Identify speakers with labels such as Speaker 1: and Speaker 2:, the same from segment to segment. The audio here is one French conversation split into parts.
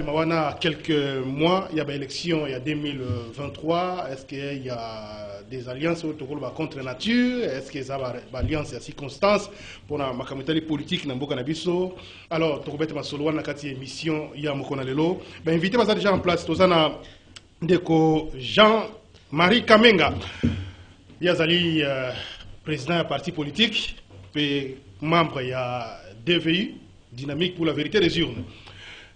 Speaker 1: Mawana, quelques mois, il y a des élections, il y a 2023. Est-ce qu'il y a des alliances contre la nature? Est-ce qu'il y a des alliances et circonstances pour la politique dans Bokanabiso? Alors, tu peux mettre ma émission, il y a Mokonalelo. Ben, invité déjà en place, tu as Jean-Marie Kamenga. Il y a président du parti politique, et membre, il y a DVI, Dynamique pour la vérité des urnes.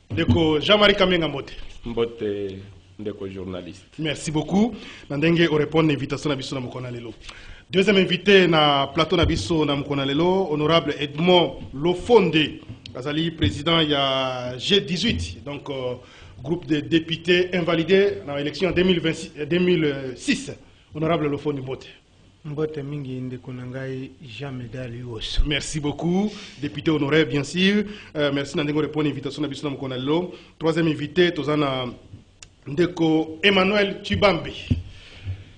Speaker 1: Ndeko Jean-Marie Kamenga Mbote.
Speaker 2: Mbote, ndeko journaliste.
Speaker 1: Merci beaucoup. Nandenge au répondre l'invitation na biso na mokona lelo. Deuxième invité na plateau na biso na mokona lelo, honorable Edmond Lofonde, azali président il y a G18, donc groupe de députés invalidés dans l'élection en 2006. Honorable Lofonde Mbote.
Speaker 3: Mbote mingi ndeko nangai jamais dali osso.
Speaker 1: Merci beaucoup, député honoré bien sûr. Merci Nandego répondre l'invitation na biso na mokona lelo. Troisième invité tozana ndeko Emmanuel Tubambe.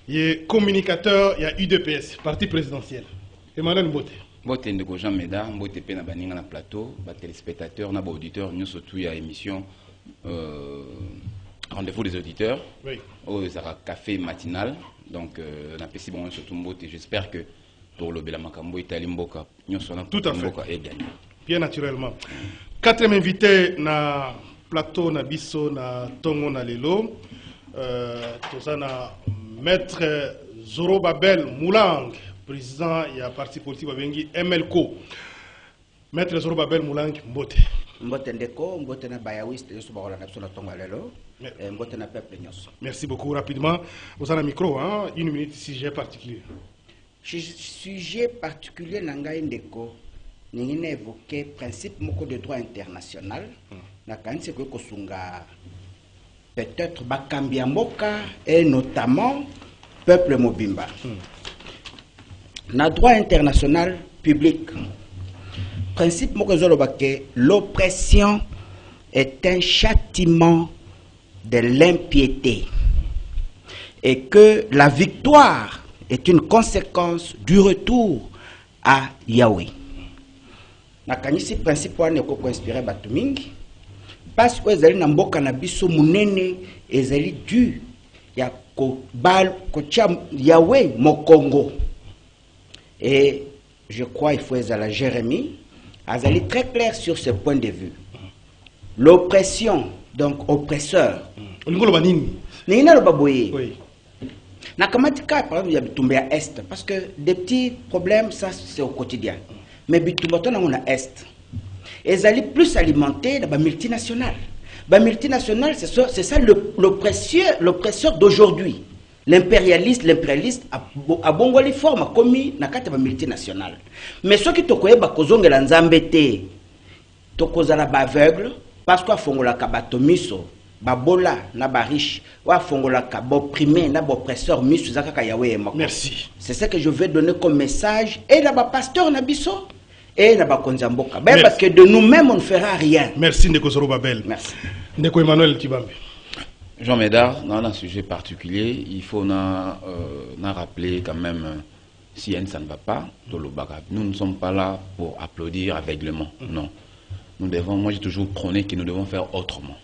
Speaker 1: Il est communicateur, il y a UDPS, parti présidentiel. Emmanuel Mbote.
Speaker 4: Mbote ndeko Jean Meda, Mbote pe na baninga na plateau, ba téléspectateurs na ba auditeurs, nous surtout il y a émission rendez-vous des auditeurs.
Speaker 1: Oui.
Speaker 4: Au Zara café matinal. Donc, on a passé bon surtout Mbote. J'espère que pour le Belamakambo Italie Mboka, nous sommes
Speaker 1: tout à fait
Speaker 4: et gagné.
Speaker 1: Bien naturellement. Quatrième invité na plateau na biso na Tongo na lelo. Tozana maître Zorobabel Moulang, président et parti politique Babengi MLCO. Maître Zorobabel Moulang Mbote.
Speaker 5: Mbote ndeko, Mbote na bayawiste de sobarola na biso na Tongo na lelo. Mbote na peuple nyos.
Speaker 1: Merci beaucoup. Rapidement, vous avez un micro, hein? Une minute, sujet particulier.
Speaker 5: Sujet particulier nangai ndeko, n'ingine évoqué principe moko de droit international. Na kanise ko kosunga peut-être bakambia mboka et notamment peuple mobimba. Na droit international public. Principe moko zolobake, l'oppression est un châtiment de l'impiété et que la victoire est une conséquence du retour à Yahweh. Nakanisi principe wane ko inspiré batu mingi parce que ezali na mboka na biso munene ezali dû ya ko bal ko tia Yahweh mokongo. Et je crois il faut ezala Jérémie azali très clair sur ce point de vue. L'oppression, donc oppresseur. Oui. Nakamatika, par exemple, il y a Bitumbé à Est, parce que des petits problèmes, ça c'est au quotidien. Mais Bitumbaton on a Est. Et ils allaient plus alimenter la multinationale. La multinationale, c'est ça l'oppresseur d'aujourd'hui. L'impérialiste a bongo les formes commis na kati ba multinationale. Mais ceux qui tokoye ba kozongela nzambete tokozala ba aveugle parce que fongola kabatomiso babola na ba riche wa fongola ka boprimé na boppresseur misu zakaka yawe mako.
Speaker 1: Merci.
Speaker 5: C'est ce que je vais donner comme message et na ba pasteur na biso et na ba konzamboka. Ben parce que de nous-mêmes on ne fera rien.
Speaker 1: Merci Ndeko Zorobabel.
Speaker 5: Merci.
Speaker 1: Ndeko Emmanuel Tubambe.
Speaker 4: Jean Médard, dans un sujet particulier, il faut rappeler quand même, si ça ne va pas, nous ne sommes pas là pour applaudir aveuglément. Non. Moi j'ai toujours prôné que nous devons faire autrement.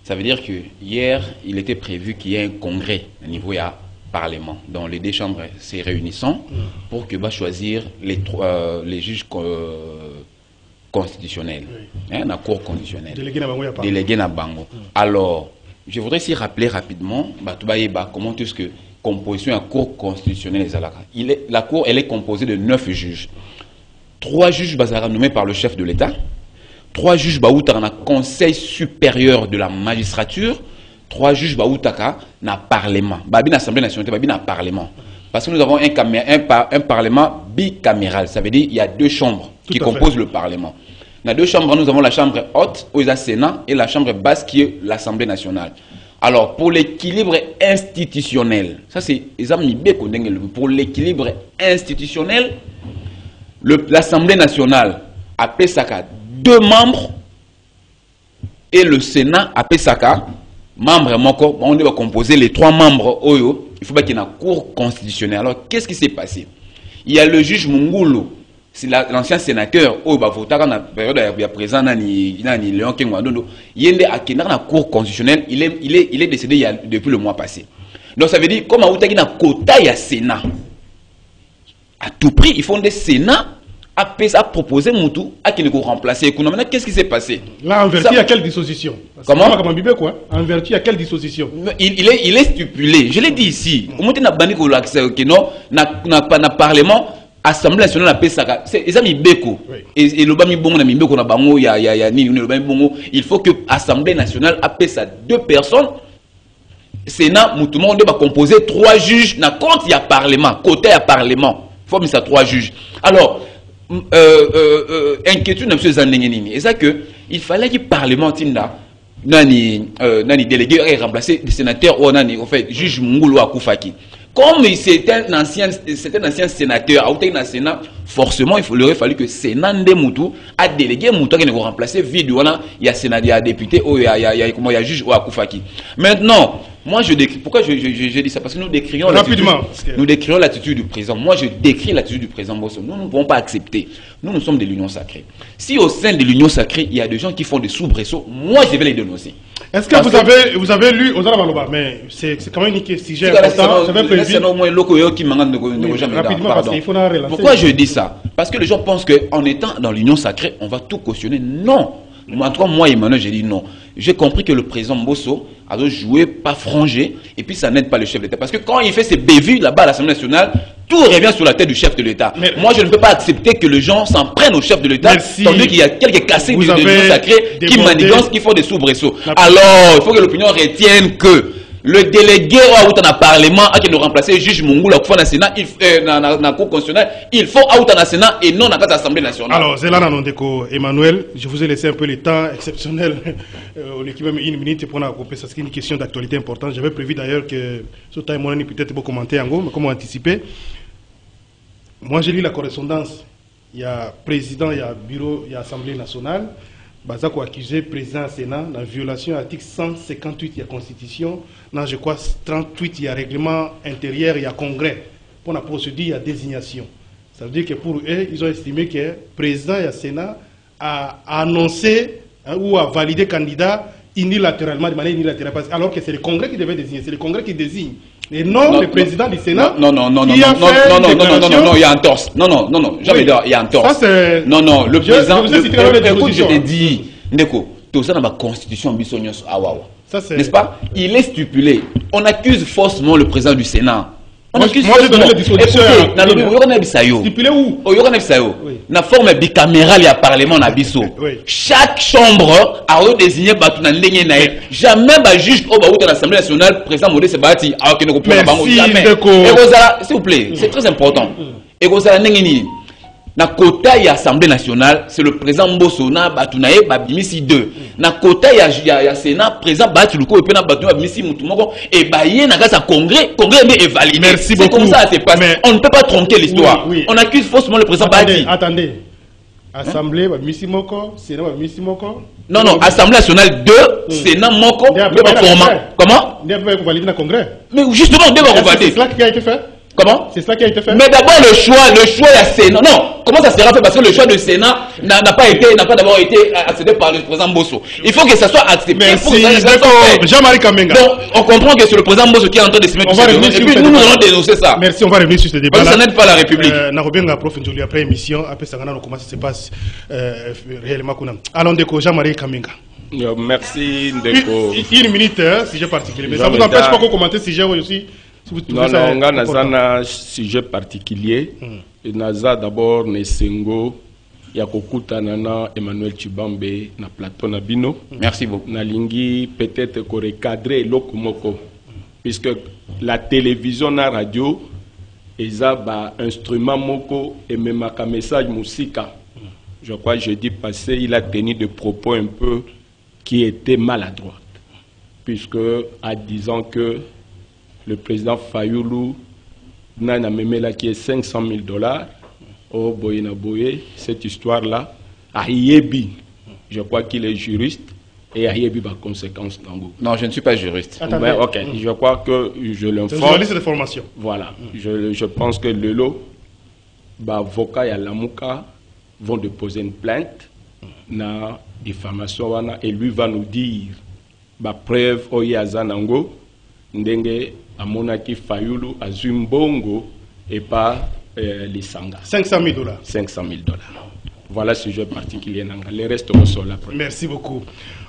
Speaker 4: Ça veut dire que hier, il était prévu qu'il y ait un congrès au niveau du Parlement, dont les deux chambres se réunissant pour que choisir les juges constitutionnels, la Cour constitutionnelle. Délégué na Bango. Alors, je voudrais ici rappeler rapidement comment est-ce que composition de la Cour constitutionnelle la Cour elle est composée de 9 juges. 3 juges nommés par le chef de l'État, 3 juges dans le Conseil supérieur de la magistrature, 3 juges dans le Parlement. L'Assemblée nationale, dans le Parlement. Parce que nous avons un Parlement bicaméral. Ça veut dire qu'il y a 2 chambres qui composent le Parlement. Dans 2 chambres, nous avons la chambre haute, où il y a le Sénat, et la chambre basse qui est l'Assemblée nationale. Alors, pour l'équilibre institutionnel, ça c'est pour l'équilibre institutionnel, l'Assemblée nationale a Pesaka 2 membres et le Sénat a Pesaka membre moko. On doit composer les 3 membres. Il faut qu'il y ait une cour constitutionnelle. Alors, qu'est-ce qui s'est passé? Il y a le juge Mungulu c'est l'ancien sénateur au Bavota dans la période il y a présent nani Léon Kengwandondo yende akina na cour constitutionnelle il est décédé depuis le mois passé. Donc ça veut dire comme autaki na quota ya Sénat à tout prix il faut des Sénat a proposé Moutou à qui ne remplacer. Maintenant qu'est-ce qui s'est passé
Speaker 1: là en vertu à quelle disposition?
Speaker 4: Comment
Speaker 1: quoi? En vertu à quelle disposition?
Speaker 4: Il est stipulé, je l'ai dit ici au moins na bandi ko l'accès que non na parlement Assemblée nationale a payé ça. C'est Beko. Et le bami bongo na mibeko na bango ya ni le bami bongo. Il faut que l'Assemblée nationale a payé ça 2 personnes. Sénat, tout le monde va composer 3 juges. Na compte il y a parlement, côté il y a parlement. Il faut mettre ça 3 juges. Alors inquiétude de M. Zandengenini. Et ça que il fallait que le parlement tinda nani délégué et remplacer des sénateurs ou nani en fait juge Mungulu Akufaki. Comme c'est un ancien sénateur, à Sénat, forcément, il aurait fallu que Sénat Ndemoutou a délégué Moutou qui ne remplacer vide. Il y a sénateur, il y a député, il y a juge ou Akufaki. Maintenant, moi je décris. Pourquoi je dis ça? Parce que nous décrions l'attitude du président. Moi je décris l'attitude du président Bosso. Nous ne pouvons pas accepter. Nous sommes de l'union sacrée. Si au sein de l'union sacrée, il y a des gens qui font des soubresauts, moi je vais les dénoncer.
Speaker 1: Est-ce que vous avez lu Ozala Maloba? Mais c'est quand même un sujet important. Rapidement, parce qu'il faut relancer.
Speaker 4: Pourquoi je dis ça? Parce que les gens pensent qu'en étant dans l'union sacrée, on va tout cautionner. Non. En tout cas, moi, Emmanuel, j'ai dit non. J'ai compris que le président Mbosso a joué pas frangé et puis ça n'aide pas le chef d'État. Parce que quand il fait ses bévues là-bas à l'Assemblée nationale, tout revient sur la tête du chef de l'État. Moi, je ne peux pas accepter que les gens s'en prennent au chef de l'État, tandis qu'il y a quelques cassés de l'union sacrée qui manigancent, qui font des soubresauts. Alors, il faut que l'opinion retienne que le délégué au Parlement a qui nous remplacer juge Mungula au Sénat, na Cour constitutionnelle, il faut au Sénat et non à l'Assemblée nationale. Alors,
Speaker 1: Zélana Nondeko, Emmanuel, je vous ai laissé un peu le temps exceptionnel, on est même 1 minute pour couper, ça c'est une question d'actualité importante. J'avais prévu d'ailleurs que ce temps peut-être pour commenter en gros, mais comment anticiper. Moi j'ai lu la correspondance, il y a président, il y a bureau, il y a Assemblée nationale. Bazako accusé le président du Sénat la violation de l'article 158 de la Constitution. Dans, je crois, 38, il y a règlement intérieur, il y a congrès. Pour la procédure, il y a désignation. Ça veut dire que pour eux, ils ont estimé que le président du Sénat a annoncé ou a validé candidat unilatéralement, de manière unilatérale. Alors que c'est le congrès qui devait désigner. C'est le congrès qui désigne. Et non, le président du Sénat.
Speaker 4: Non, il y a un torse. Non, jamais il y a un torse. Non, le président. Écoute, je t'ai dit, Ndeko, tout ça dans la constitution, n'est-ce pas? Il est stipulé. On accuse faussement le président du Sénat. On accuse faussement.
Speaker 1: Stipulé où?
Speaker 4: La forme bicamérale, il y a parlement na biso. Chaque chambre a désigné Batuna Ndenge Nae. Jamais un juge au Baou de l'Assemblée nationale, président Modé Sebati, alors qu'il ne comprend pas. S'il vous plaît, c'est très important. Et Gozala Ndenge na quota y Assemblée nationale, c'est le président Mbosso na Batunae Babimisi 2. Na quota y a Sénat, président Batuluko et puis na Batunae Babimisi Moutumoko et Baye na grâce à congrès est validé.
Speaker 1: Merci beaucoup.
Speaker 4: C'est comme ça, c'est pas. On ne peut pas tronquer l'histoire. On accuse faussement le président Badi.
Speaker 1: Attendez. Assemblée Babimisi Moko, Sénat Babimisi Moko.
Speaker 4: Non, Assemblée nationale 2, Sénat Moko, comment?
Speaker 1: Vous avez validé le congrès.
Speaker 4: Mais justement, on doit valider.
Speaker 1: C'est cela qui a été fait.
Speaker 4: Comment?
Speaker 1: C'est cela qui a été fait.
Speaker 4: Mais d'abord le choix à Sénat. Non, comment ça sera fait? Parce que le choix de Sénat n'a pas d'abord été accepté par le président Mbosso. Il faut que ça soit accepté.
Speaker 1: Merci. Jean-Marie Kamenga.
Speaker 4: Donc on comprend que c'est le président Mbosso qui est en train de se mettre. Et puis nous allons dénoncer ça.
Speaker 1: Merci, on va revenir sur ce débat.
Speaker 4: Ça n'aide pas la République.
Speaker 1: Narobenga prof Njoli après émission, après ça comment ça se passe réellement. Allons Ndeko, Jean-Marie Kamenga.
Speaker 2: Merci Ndeko.
Speaker 1: 1 minute, sujet particulier. Mais ça ne vous empêche pas qu'on commente ce sujet aussi.
Speaker 2: Non, on a un sujet particulier. Naza d'abord Nesengo, Yakokuta Nana, Emmanuel Chibambe, na plateau Nabino.
Speaker 4: Merci beaucoup.
Speaker 2: Nalingi peut-être recadrer Lokumoko, puisque la télévision, la radio, ils ont un instrument moko et même un message musika. Je crois que jeudi passé, il a tenu des propos un peu qui étaient maladroits, puisque en disant que le président Fayoulou n'a même là qui est $500,000 au Boye, cette histoire-là, à Yebi, je crois qu'il est juriste, et à Yebi par conséquence d'Ango.
Speaker 4: Non, je ne suis pas juriste.
Speaker 2: Mais, ok, je crois que je l'informe.
Speaker 1: C'est une journaliste de formation.
Speaker 2: Voilà, je pense que Lelo avocat ya Lamuka vont déposer une plainte na diffamation wana, et lui va nous dire ba preuve oyo azanango ndenge amonaki Fayulu azumbongo et pas les sanga.
Speaker 1: $500,000.
Speaker 2: $500,000. Voilà ce sujet particulier. Les restes au sol après.
Speaker 1: Merci beaucoup.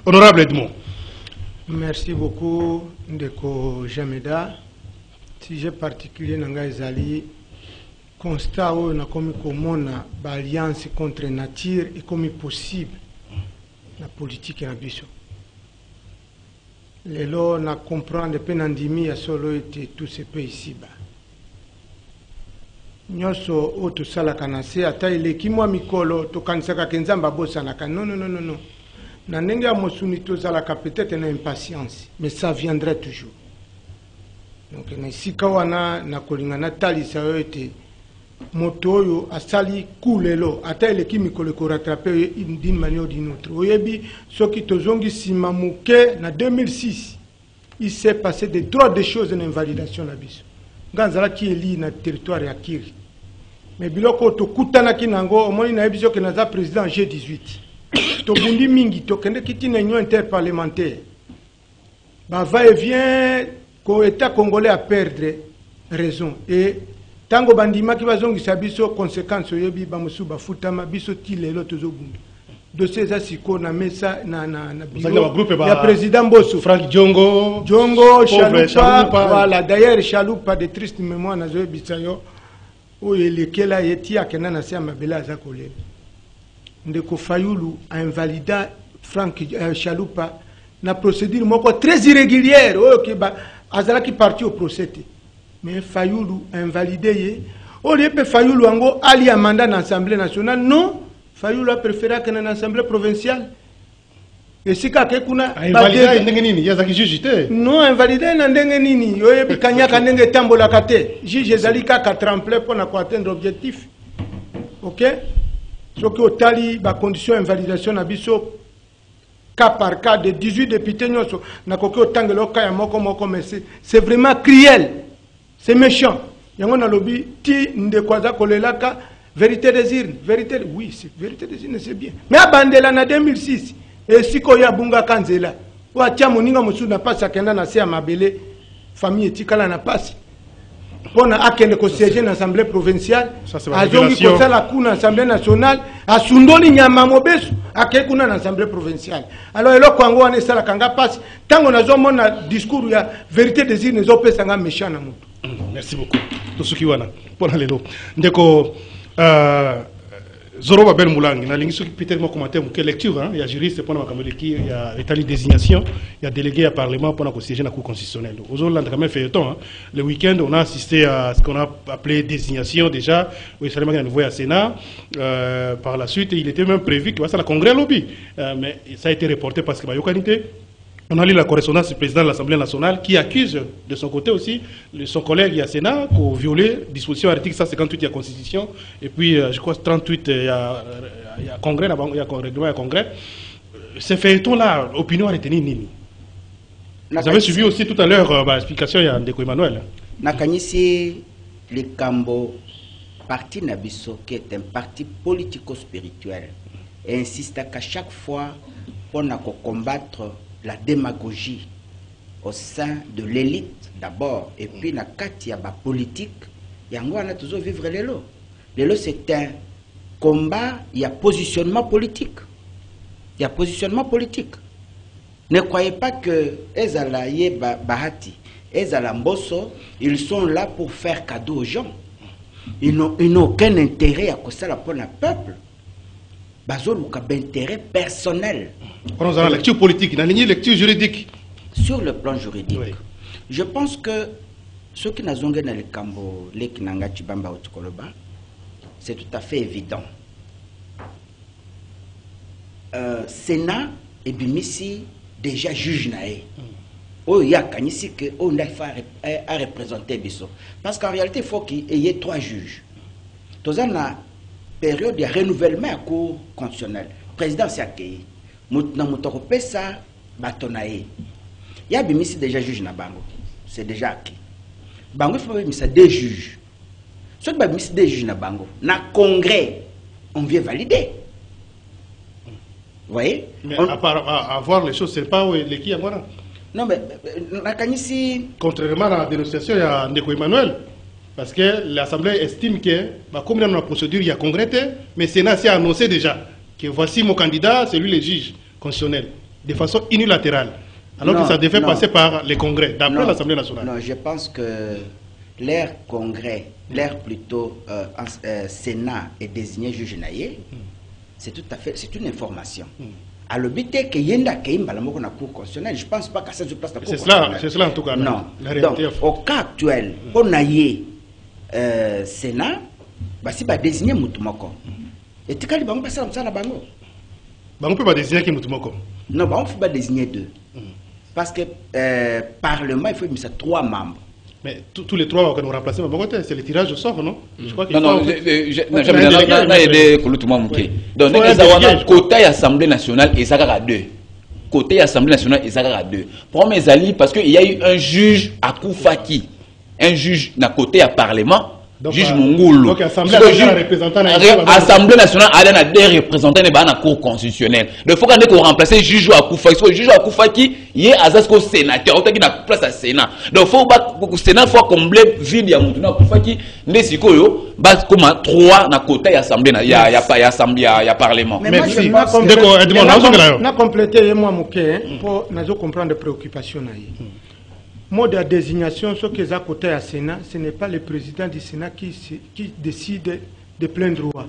Speaker 1: Honorable Edmond.
Speaker 3: Merci beaucoup, Ndeko Jameda. Sujet particulier nanga ezali constat oyo na komi komona ba alliance contre nature et comme possible la politique na biso. Lelo na comprendre pe na ndimi ya solo ete tout ce pays ici bas. Nyoso o to sala kana se ata eleki mwa mikolo to kanisaka kenzamba bosanaka. Non. Na ndenge ya mosuni to sala peut-être na impatience, mais ça viendrait toujours. Donc na sika wana na kolingana talisa yo ete motoyo asali kulelo ata eleki mikolo ko rattraper d'une manière ou d'une autre. Oyebi soki tozongi simamuke na 2006 il s'est passé des droits de choses en invalidation na biso. Nganzala ki eli na territoire ya Kiri. Mais biloko to kutana kinango omoni na ebiso ke naza président G18. To bundi mingi to kende kiti na union interparlementaire. Ba va et vient ko état congolais a perdre raison et tango bandima ki bazongisa biso conséquences oyebi ba musu ba futama biso ti lelo tozo bundu. Dossier za siko na mesa na bureau ya président Bosso
Speaker 1: Frank Djongo
Speaker 3: Chalupa, voilà d'ailleurs Chalupa de triste mémoire na zo bisayo o elekela yeti akena na sia mabela za kolele. Ndeko Fayulu a invalida Frank Chalupa na procédure moko très irrégulière o ke ba azala ki parti au procès. Mais Fayulu a invalidé ye o lieu Fayulu ango ali a mandat na Assemblée nationale. Non, Fayulu a préféré que dans l'Assemblée provinciale. Et si quelqu'un a
Speaker 1: invalidé,
Speaker 3: non, invalidé na ndenge nini. Yoye kanyaka ndenge tambola kate. Juge zalika ka tremplé pour atteindre l'objectif. OK? Donc otali ba condition invalidation na biso cas par cas de 18 députés nyoso na koki otangelo ka ya moko mais c'est vraiment cruel. C'est méchant. Yango na lobi ti ndekwaza kolelaka vérité des urnes, vérité, oui, c'est vérité des urnes, c'est bien. Mais à Bandela, en 2006, et si Koya Bunga Kanzela, ou à Tiamoninga Moussou n'a pas sakenda na se amabele, famille etikala na passe. On a akende ko siéger dans l'Assemblée provinciale, a zongi ko sala kuna l'Assemblée nationale, a sundoli nyama mobesu, a kekuna dans l'Assemblée provinciale. Alors eloko ango ane sala kanga passe, tango na zo mona discours ya vérité des urnes zo pesa nga méchant na mutu.
Speaker 1: Merci beaucoup. Tosuki wana. Pona lelo. Ndeko Zoro Babel Moulang, na lingi soki Peter mo commentaire quelle lecture il y a juriste pour makamoleki il y a établi désignation, il y a délégué à parlement pour siéger dans la cour constitutionnelle. Aujourd'hui on a quand même fait temps le week-end on a assisté à ce qu'on a appelé désignation déjà où il fallait envoyer à Sénat par la suite il était même prévu que ça la congrès lobby mais ça a été reporté parce que yokanité. On a lu la correspondance du président de l'Assemblée nationale qui accuse de son côté aussi son collègue Yassena pour violer disposition article 158 de la Constitution et puis je crois 38 il y a congrès, il y a règlement, il y a congrès. Ces feuilletons-là, opinion a retenu Nini. Vous avez suivi aussi tout à l'heure l'explication de Ndeko Emmanuel.
Speaker 5: Nakanyisi le Cambo parti Nabiso qui est un parti politico-spirituel et insiste qu'à chaque fois on a combattre la démagogie au sein de l'élite d'abord et puis na kati ya ba politique yango ana toujours vivre lelo c'est un combat, il y a positionnement politique. Ne croyez pas que Ezala Yeba Bahati, Ezala Mbosso, ils sont là pour faire cadeau aux gens. Ils n'ont aucun intérêt à causer la pour le peuple. Bazoluka d'intérêt personnel.
Speaker 1: On a la lecture politique, la lecture juridique.
Speaker 5: Sur le plan juridique, oui. Je pense que ceux qui n'ont pas dans le Cambo, les Kinanga Chibamba ou Tukoloba, c'est tout à fait évident. Sénat et Bimisi déjà juge naé. Oh il y a ici que on a à représenter Bisso. Parce qu'en réalité il faut qu'il y ait 3 juges. Dans une période de renouvellement à cour constitutionnelle, président s'est accueilli. Maintenant mutorope ça batonaé. Il y a Bimisi déjà juge na bango. C'est déjà acquis. Bango il faut mettre 2 juges. Ce qui est des juges na bango, na congrès, on vient valider. Vous voyez?
Speaker 1: Mais à voir les choses, c'est pas les qui à moi.
Speaker 5: Non, mais
Speaker 1: contrairement à la dénonciation, il y a Ndeko Emmanuel. Parce que l'Assemblée estime que, comme dans la procédure, il y a congrès, mais le Sénat s'est annoncé déjà que voici mon candidat, c'est lui le juge constitutionnel, de façon unilatérale. Alors que ça devait passer par les congrès, d'après l'Assemblée nationale.
Speaker 5: Non, je pense que l'ère congrès, l'ère plutôt Sénat est désigné juge naïe, c'est tout à fait, c'est une information. À l'obité que Yenda Keimba la cour constitutionnelle, je ne pense pas qu'à cette place de la cour constitutionnelle.
Speaker 1: C'est cela en tout cas.
Speaker 5: Non. Donc, au cas actuel, on a Sénat, si va désigner Moutoumoko. Et tu as dit, ça la bango.
Speaker 1: On ne peut pas désigner qui Moutoumoko.
Speaker 5: Non, on ne peut pas désigner deux. Parce que Parlement, il faut mettre 3 membres.
Speaker 1: Mais tous les 3 qu'on nous remplacer, c'est le tirage au sort, non? Je crois qu'il
Speaker 4: non, jamais aidé Kouloutouma Mouké. Donc, côté Assemblée nationale, il y a 2. Côté Assemblée nationale, il y a 2. Premier Ali, parce qu'il y a eu un juge à Koufaki, un juge d'un côté à Parlement. Juge Mongoulou.
Speaker 1: Donc, Assemblée
Speaker 4: nationale, elle a des représentants de la Cour constitutionnelle. Il faut qu'on remplace le juge à Koufaki. Le juge à Koufaki, il est Azasko sénateur. Il a place à Sénat. Donc, il faut que le Sénat soit comblé vide. Il y a Moutouna Koufaki. Il y a 3 dans côté de l'Assemblée. Il y a Parlement.
Speaker 1: Merci.
Speaker 3: On a complété, moi, pour comprendre les préoccupations. Mode de désignation, ce que à côté à Sénat, ce n'est pas le président du Sénat qui décide de plein droit.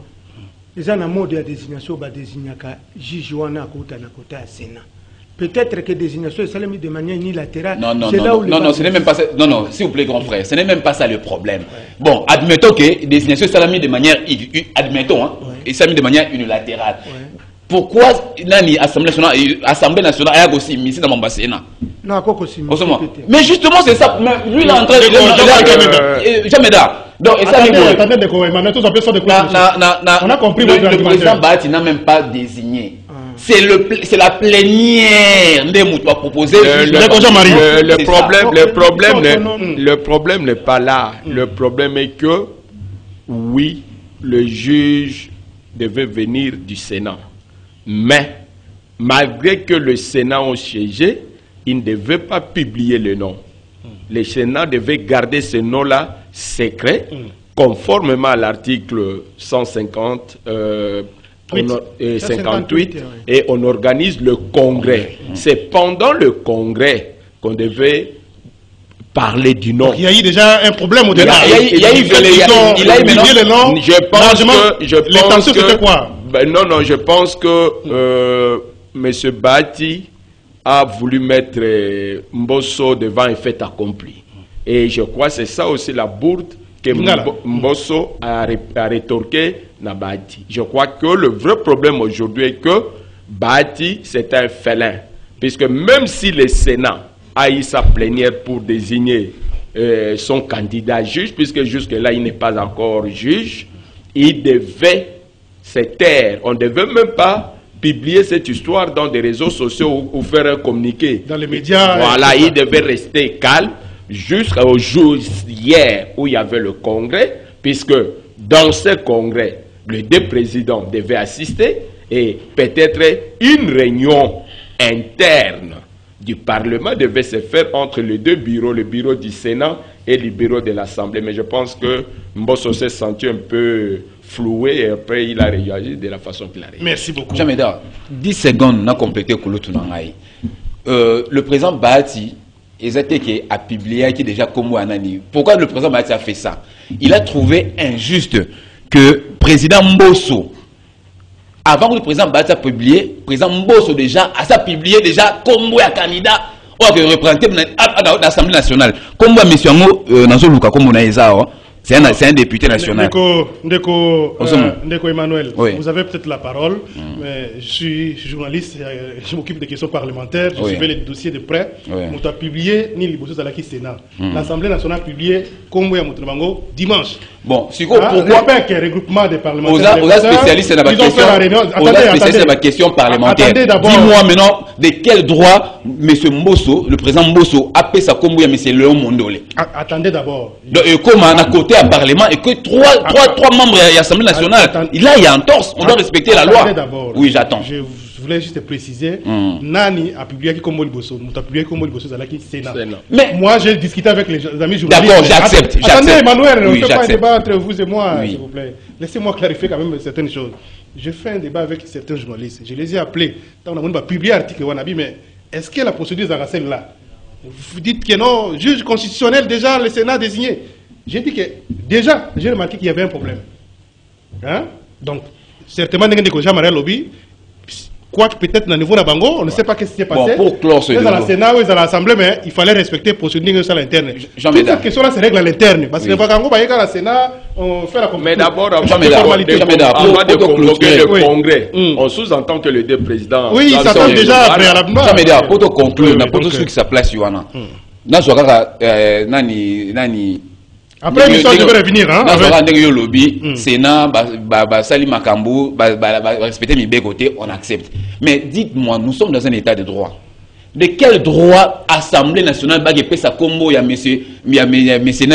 Speaker 3: Les gens en mode de désignation, va désigner juge à côté à Sénat. Peut-être que désignation est salée de manière unilatérale.
Speaker 4: Non, ce n'est même pas ça. Non, s'il vous plaît, grand frère, ce n'est même pas ça le problème. Bon, admettons que désignation est salée de manière, admettons, et salée de manière unilatérale. Pourquoi l'Assemblée nationale a aussi mis dans mon Sénat?
Speaker 3: Non,
Speaker 4: mais justement, c'est ça. Lui, il est en train de jamais là. Donc,
Speaker 1: attendez, on a compris votre
Speaker 4: le président Bahati n'a même pas désigné. C'est la plénière de Moutoua proposé.
Speaker 2: Le problème n'est pas là. Le problème est que, oui, le juge devait venir du Sénat. Mais, malgré que le Sénat a siégé, il ne devait pas publier le nom. Le Sénat devait garder ce nom-là secret, conformément à l'article 150, 58, et on organise le congrès. C'est pendant le congrès qu'on devait parler du nom.
Speaker 1: Donc, il y a eu déjà un problème au-delà.
Speaker 4: Il y a eu
Speaker 1: le nom.
Speaker 2: Je pense que
Speaker 1: c'était quoi?
Speaker 2: Non, je pense que M. Bahati a voulu mettre Mbosso devant un fait accompli. Et je crois que c'est ça aussi la bourde que Mbosso a rétorqué à Bahati. Je crois que le vrai problème aujourd'hui est que Bahati, c'est un félin. Puisque même si le Sénat a eu sa plénière pour désigner son candidat juge, puisque jusque-là, il n'est pas encore juge, il devait se taire. On ne devait même pas publier cette histoire dans des réseaux sociaux ou faire un communiqué.
Speaker 1: Dans les médias.
Speaker 2: Voilà, il devait rester calme jusqu'au jour hier où il y avait le congrès, puisque dans ce congrès, les 2 présidents devaient assister et peut-être une réunion interne du Parlement devait se faire entre les 2 bureaux, le bureau du Sénat et le bureau de l'Assemblée. Mais je pense que Mbosso s'est senti un peu floué et après il a réagi de la façon qu'il a réagi.
Speaker 1: Merci beaucoup.
Speaker 4: Jameda, 10 secondes, on a complété le président Bahati, a publié qui déjà comme Anani. Pourquoi le président Bahati a fait ça? Il a trouvé injuste que le président Mbosso, avant que le président Bahati a publié, le président Mbosso déjà a publié déjà comme un candidat ou représenté à l'Assemblée nationale. Comme M. Ango, c'est un député national.
Speaker 1: Ndeko Emmanuel, vous avez peut-être la parole, mais je suis journaliste, je m'occupe des questions parlementaires, je suivais les dossiers de près. On a publié ni le dossier Zalaki Sénat. L'Assemblée nationale a publié Kombo ya Moutoubango dimanche.
Speaker 4: Bon, pourquoi
Speaker 1: pas qu'il y ait regroupement des parlementaires?
Speaker 4: Aux spécialistes de la question parlementaire. Dis-moi maintenant de quel droit M. Mbosso, le président Mbosso, a fait sa Kombo ya M. Léon Mondolé.
Speaker 1: Attendez d'abord.
Speaker 4: Comment à côté voter à Parlement et que trois membres de l'Assemblée nationale, là il y a un torse, on doit respecter la loi. Oui, j'attends.
Speaker 1: Je voulais juste préciser, Nani a publié comme Moliboso, nous a publié comme Moliboso dans la Sénat. Mais moi j'ai discuté avec les amis journalistes.
Speaker 4: D'accord, j'accepte.
Speaker 1: Attendez Emmanuel, ne faites pas un débat entre vous et moi, s'il vous plaît. Laissez-moi clarifier quand même certaines choses. Je fais un débat avec certains journalistes, je les ai appelés, on a publié un article Wanabi, mais est-ce que la procédure est celle-là? Vous dites que non, juge constitutionnel, déjà le Sénat désigné. J'ai dit que déjà, j'ai remarqué qu'il y avait un problème. Hein? Donc, certainement, lobby, quoique peut-être dans le niveau de Bango, on ne sait pas ce qui s'est passé.
Speaker 4: Bon, pour clore ce
Speaker 1: débat. Dans le Sénat ou dans l'Assemblée, mais il fallait respecter la procédure à l'interne. Toute cette question-là se règle à l'interne. Parce que Bango, dans le Sénat, on fait la compétition.
Speaker 2: Mais d'abord, avant de convoquer le Congrès, on sous-entend que les deux présidents...
Speaker 1: Oui, ils s'attendent déjà préalablement.
Speaker 4: Pour te conclure, pour tout ce qui se place, Yohana.
Speaker 1: Après l'histoire devait revenir, hein?
Speaker 4: Le lobby, Sénat, Sali Makambu, respecter mes côtés, on accepte. Mais dites-moi, nous sommes dans un état de droit. De quel droit Assemblée nationale va gagner sa combo il y a monsieur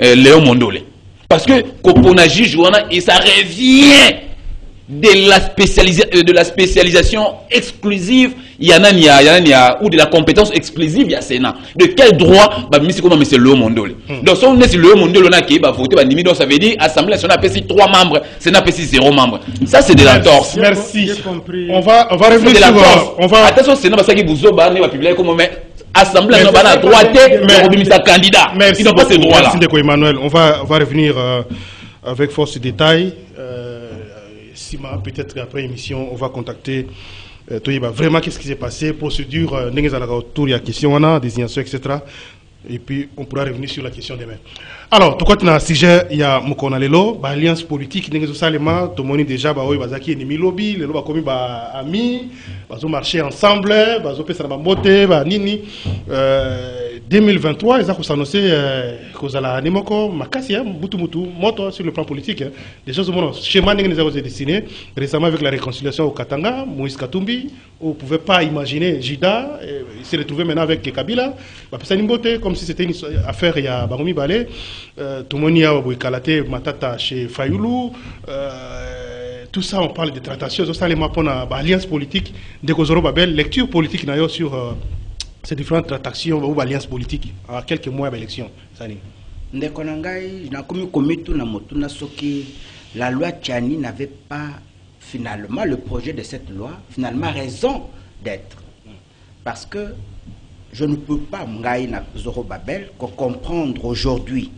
Speaker 4: Léon Mondole? Parce que Koponaji Joana et ça revient de la spécialisation exclusive ou de la compétence exclusive il y a Sénat. De quel droit monsieur comment monsieur Léon Mondole? Donc si on est sur Léon Mondole on a qui va voter donc ça veut dire Assemblée nationale a 3 membres, Sénat a 0 membres. Ça c'est de la torse.
Speaker 1: Merci. On va revenir sur
Speaker 4: attention Sénat parce que vous va publier comme Assemblée nationale a droit de sa candidat. Ils n'ont pas ce droit là.
Speaker 1: Merci de Emmanuel. On va revenir avec force de détail. Sima, peut-être après l'émission, on va contacter vraiment qu'est-ce qui s'est passé, procédure, autour, il y a question, on a désignation, etc. Et puis on pourra revenir sur la question demain. Alors, tout cas, dans le sujet, il y a Mokonalelo, alliance politique, tout le monde déjà, bazaki ennemi lobby, les lobby comme amis, bazo marcher ensemble, bazo pesa na mbote, nini. 2023, ils ont annoncé que la Nimoko Makasi, Mutu moto sur le plan politique. Déjà, ce schéma n'est pas dessiné récemment avec la réconciliation au Katanga, Moïse Katumbi, on ne pouvait pas imaginer Jida, il s'est retrouvé maintenant avec Kabila, comme si c'était une affaire il y a Baroumi Balé, Toumoni a Kalate Matata chez Fayoulou. Tout ça, on parle de tractations, ça les mapons à alliance politique, de Kozoro Babel, lecture politique sur ces différentes tractations ou alliances politiques à quelques mois de l'élection.
Speaker 5: La loi Tchani n'avait pas finalement le projet de cette loi, finalement raison d'être. Parce que je ne peux pas, Zorobabel, comprendre aujourd'hui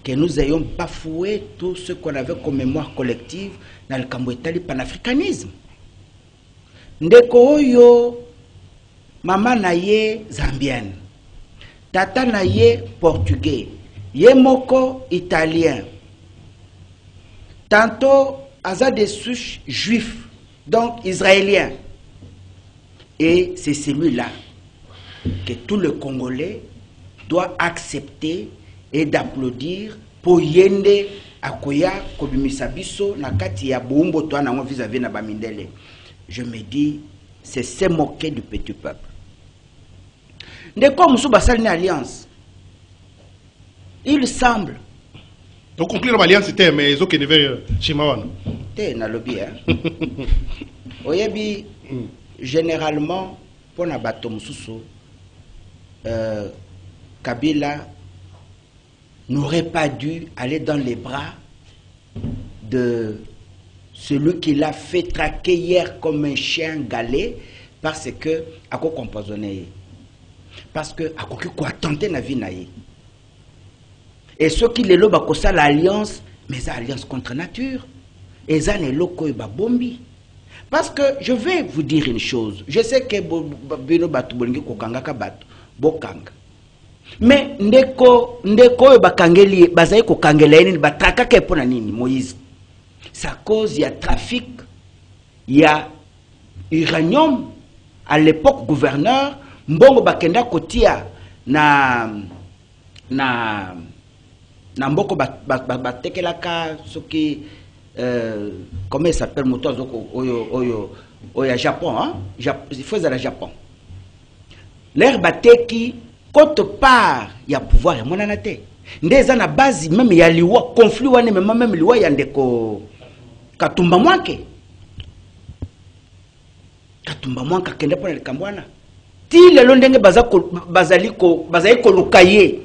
Speaker 5: que nous ayons bafoué tout ce qu'on avait comme mémoire collective dans le Cambouetali panafricanisme. Ndeko oyo maman naye zambienne, tata naye portugais, yemoko italien, tantôt aza des souches juifs, donc israéliens. Et c'est celui-là que tout le Congolais doit accepter et d'applaudir pour yende akoya kobimisa biso na kati ya boumbo to na vis-à-vis na bamindele. Je me dis, c'est se moquer du petit peuple. De comme sous une alliance, il semble.
Speaker 1: Donc conclure l'alliance c'était mais ils ont qui devaient chez Mawan.
Speaker 5: T'es na lobby hein. Oyebi généralement pour na bato mususu Kabila n'aurait pas dû aller dans les bras de celui qui l'a fait traquer hier comme un chien galé parce que à quoi composonner. Parce que à quoi tenter na vie naïe. Et ceux qui les lobent à l'alliance, mais l'alliance contre nature. Et ça n'est loko ba bombi. Parce que je vais vous dire une chose. Je sais que bino batu bolingi kokanga ka batu bokanga. Mais ndeko bakangeli bazai kokangela nini batraka ke pona nini Moïse. C'est à cause il y a trafic, il y a uranium à l'époque gouverneur mbongo bakenda kotia na mboko batekelaka soki comment il s'appelle moto oyo Japon hein il faut aller au Japon l'air bateki côté part il y a pouvoir et monanate ndeza na base même ya liwa conflit wane même liwa ya ndeko Katumba Mwanke kende pona likambwana ti lelo ndenge bazali ko lukaye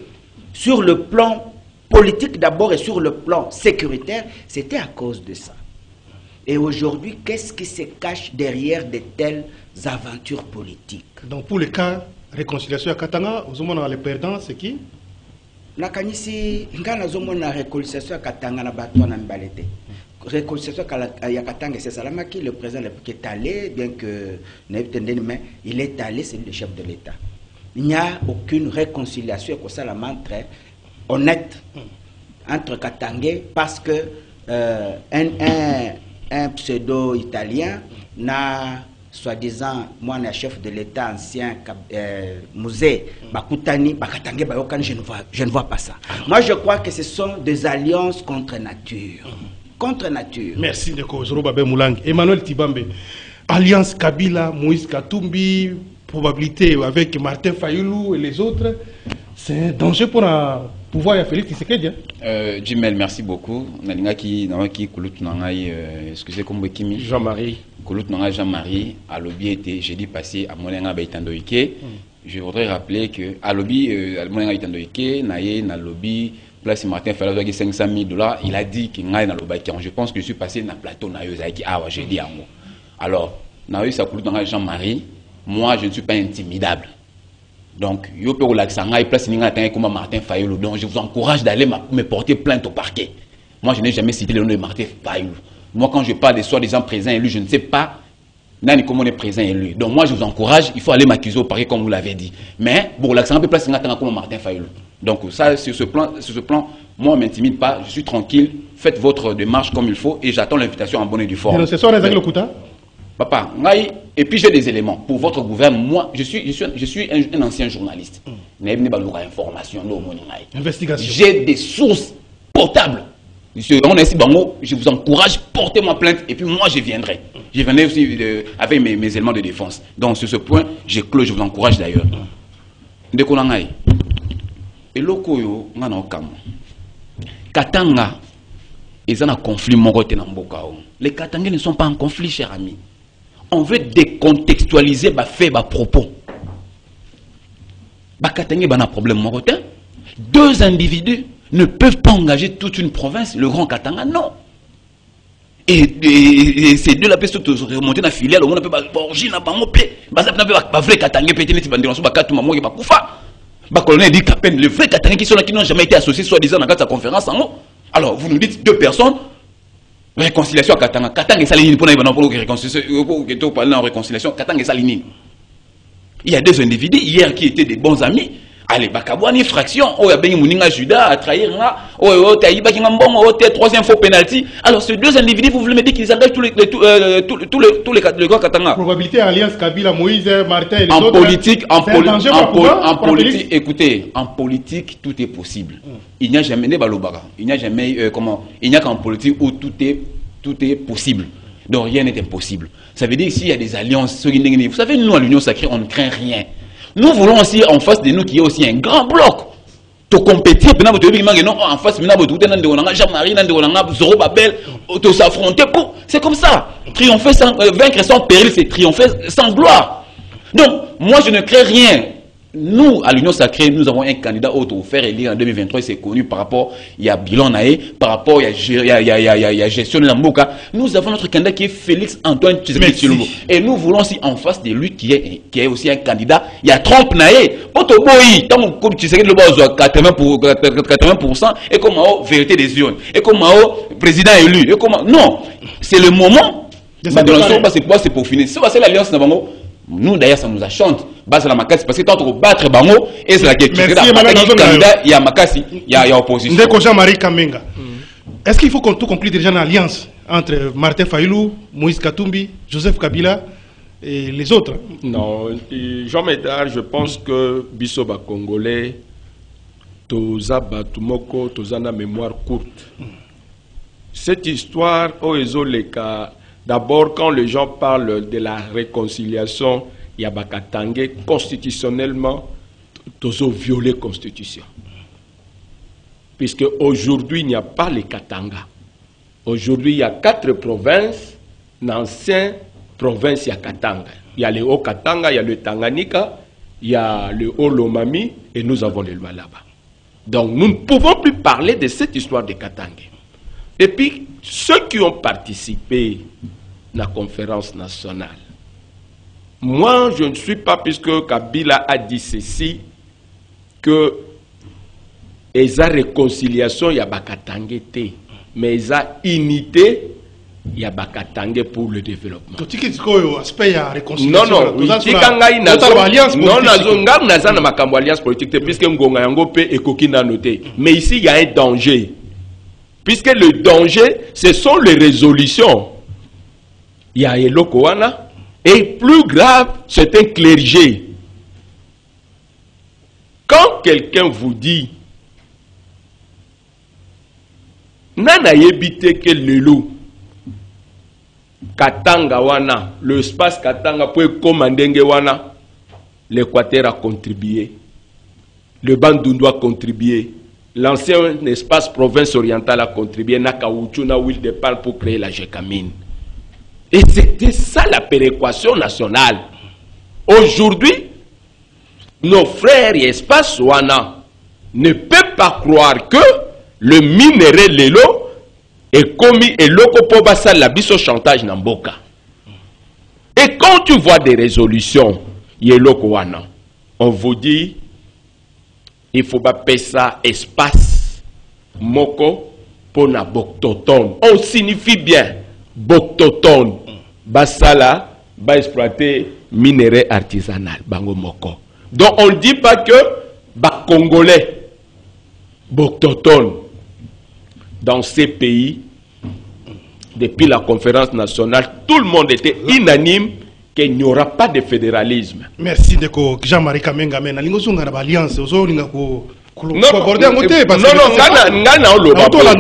Speaker 5: sur le plan politique d'abord et sur le plan sécuritaire, c'était à cause de ça. Et aujourd'hui, qu'est-ce qui se cache derrière de telles aventures politiques?
Speaker 1: Donc pour le cas réconciliation à Katanga, vous avez les perdants, c'est qui?
Speaker 5: Nakanisi ngana zomo na réconciliation à Katanga na bato na mbalete. Réconciliation à Katanga, c'est Salamaki, le président qui est allé, bien que mais il est allé, c'est le chef de l'État. Il n'y a aucune réconciliation avec ça, la très honnête entre Katangais parce que un pseudo-italien n'a, soi-disant, moi, un chef de l'État ancien, musée, Bakutani, Bakatangé, Bayokan, je ne vois pas ça. Moi, je crois que ce sont des alliances contre nature. Contre nature.
Speaker 1: Merci, Ndeko Zorobabe Moulang. Emmanuel Tibambe, Alliance Kabila, Moïse Katumbi, probabilité avec Martin Fayoulou et les autres, c'est un danger pour un pouvoir de Félix Tshisekedi.
Speaker 4: Jimel, merci beaucoup. Excusez moi
Speaker 2: Jean-Marie.
Speaker 4: Jean-Marie, à lobby était jeudi passé à Molenga Baitandoike. Je voudrais rappeler que à lobby, Molenga Baitandoike, naye na lobby, place Martin Fayoulou qui $500 000. Il a dit qu'il n'a pas je pense que je suis passé dans le plateau na Yozaki. Ah ouais, j'ai dit à moi. Alors, naye sa Jean-Marie. Moi, je ne suis pas intimidable. Donc, je peux vous place comme Martin Fayoulou. Donc, je vous encourage d'aller me porter plainte au parquet. Moi, je n'ai jamais cité le nom de Martin Fayoulou. Moi, quand je parle de soi-disant présent élu, je ne sais pas comment on est présent élu. Donc, moi, je vous encourage, il faut aller m'accuser au parquet comme vous l'avez dit. Mais, pour l'accent, place comme Martin Fayoulou. Donc, ça, sur ce plan, moi, je ne m'intimide pas, je suis tranquille. Faites votre démarche comme il faut et j'attends l'invitation en bonne et due forme.
Speaker 1: C'est ça, les Kuta?
Speaker 4: Papa, et puis j'ai des éléments pour votre gouvernement. Moi, je suis un ancien journaliste.
Speaker 1: Investigation.
Speaker 4: J'ai des sources portables. Je vous encourage, portez-moi plainte et puis moi je viendrai. Je viendrai aussi avec mes éléments de défense. Donc sur ce point, je clôt, je vous encourage d'ailleurs. Et lokoyo ngana okamo. Katanga, ils ont un conflit morote na mboka. Les Katangais ne sont pas en conflit, cher ami. On veut décontextualiser les faits, les propos. Katangais a un problème morotin. Deux individus ne peuvent pas engager toute une province, le Grand Katanga, non. Et ces deux, la personne qui remonter dans la filiale, on peut pas origine à Bangopé. Pas vrai Katangais, peut-être que c'est un colonel dit qu'à peine les vrais Katangais qui sont là, qui n'ont jamais été associés, soi-disant, dans la conférence en haut. Alors, vous nous dites deux personnes. Réconciliation à Katanga. Katanga est saline pour réconciliation. Katanga est saline. Il y a deux individus hier qui étaient des bons amis. Allez, Bakabouani, fraction. Oh, il y a Mouninga Juda à trahir là. Oh, Taïba Kingambon, oh, troisième faux penalty. Alors, ces deux individus, vous voulez me dire qu'ils engagent tous les grands Katanga.
Speaker 1: Probabilité alliance Kabila, Moïse, Martin et les
Speaker 4: en
Speaker 1: autres.
Speaker 4: Politique, en politique, écoutez, en politique, tout est possible. Il n'y a jamais il n'y a jamais il n'y a qu'en politique où tout est possible. Donc rien n'est impossible. Ça veut dire que s'il y a des alliances, vous savez, nous à l'Union sacrée, on ne craint rien. Nous voulons aussi en face de nous qu'il y ait aussi un grand bloc. To compétir, en face, Jean-Marie, Zorobabel, to s'affronter. C'est comme ça. Triompher sans vaincre sans péril, c'est triompher sans gloire. Donc, moi je ne crains rien. Nous, à l'Union sacrée, nous avons un candidat autre faire élire en 2023, c'est connu par rapport, il y a Bilan Naé, par rapport, il y a gestion de la Mboka. Nous avons notre candidat qui est Félix Antoine Tshisekedi Tshilombo. Et nous voulons aussi en face de lui qui est aussi un candidat, il y a Trump Naé. Otoboyi, tant que Tshisekedi Tshilombo a 80%, et comme vérité des urnes, et comme président élu, et comme non, c'est le moment. C'est pour finir. C'est l'alliance Nabango. Nous d'ailleurs ça nous a chanté. Parce que tant qu'on battre Bango et c'est la question. Il y a Makassi, il y a opposition.
Speaker 1: Ndeko Jean-Marie Kamenga. Est-ce qu'il faut qu'on tout complète déjà une alliance entre Martin Fayoulou, Moïse Katumbi, Joseph Kabila et les autres?
Speaker 2: Non, Jean Médard, je pense que Bissoba Congolais, Toza Batumoko, Toza na mémoire courte. Cette histoire, d'abord, quand les gens parlent de la réconciliation, il y a Bakatangé, constitutionnellement, Tozo violé la Constitution. puisque aujourd'hui il n'y a pas les Katanga. Aujourd'hui il y a 4 provinces, l'ancienne province il y a Katanga. Il y a le Haut-Katanga, il y a le Tanganyika, il y a le Haut-Lomami et nous avons le Lualaba. Donc nous ne pouvons plus parler de cette histoire de Katanga. Et puis ceux qui ont participé à la conférence nationale, moi je ne suis pas, puisque Kabila a dit ceci, que il y a réconciliation, il y a Bakatangé, mais il y a unité, il y a Bakatangé pour le développement. Non, non, mais ici il y a un danger. Puisque le danger, ce sont les résolutions. Il y a Elokoana, et plus grave, c'est un clergé. Quand quelqu'un vous dit, Nana yebite que le loup, Katanga wana, le espace Katanga peut commander wana, l'Équateur a contribué, le Bandundu a contribué, l'ancien espace province orientale a contribué, Nakauchu, na Will de Pal pour créer la Gécamine. Et c'était ça la péréquation nationale. Aujourd'hui, nos frères et espace wana ne peuvent pas croire que le minerai Lelo est commis et l'Okopoba la biso chantage Namboka. Et quand tu vois des résolutions, Yeloko-wana, on vous dit, il faut pas payer ça espace moko pour na boktoton. On signifie bien boktoton. Basala va exploiter minerai artisanal bango moko. Donc on ne dit pas que ba Congolais boktoton dans ces pays. Depuis la conférence nationale, tout le monde était unanime qu'il n'y aura pas de fédéralisme.
Speaker 1: Merci Ndeko Jean-Marie Kamenga. Mais alliance,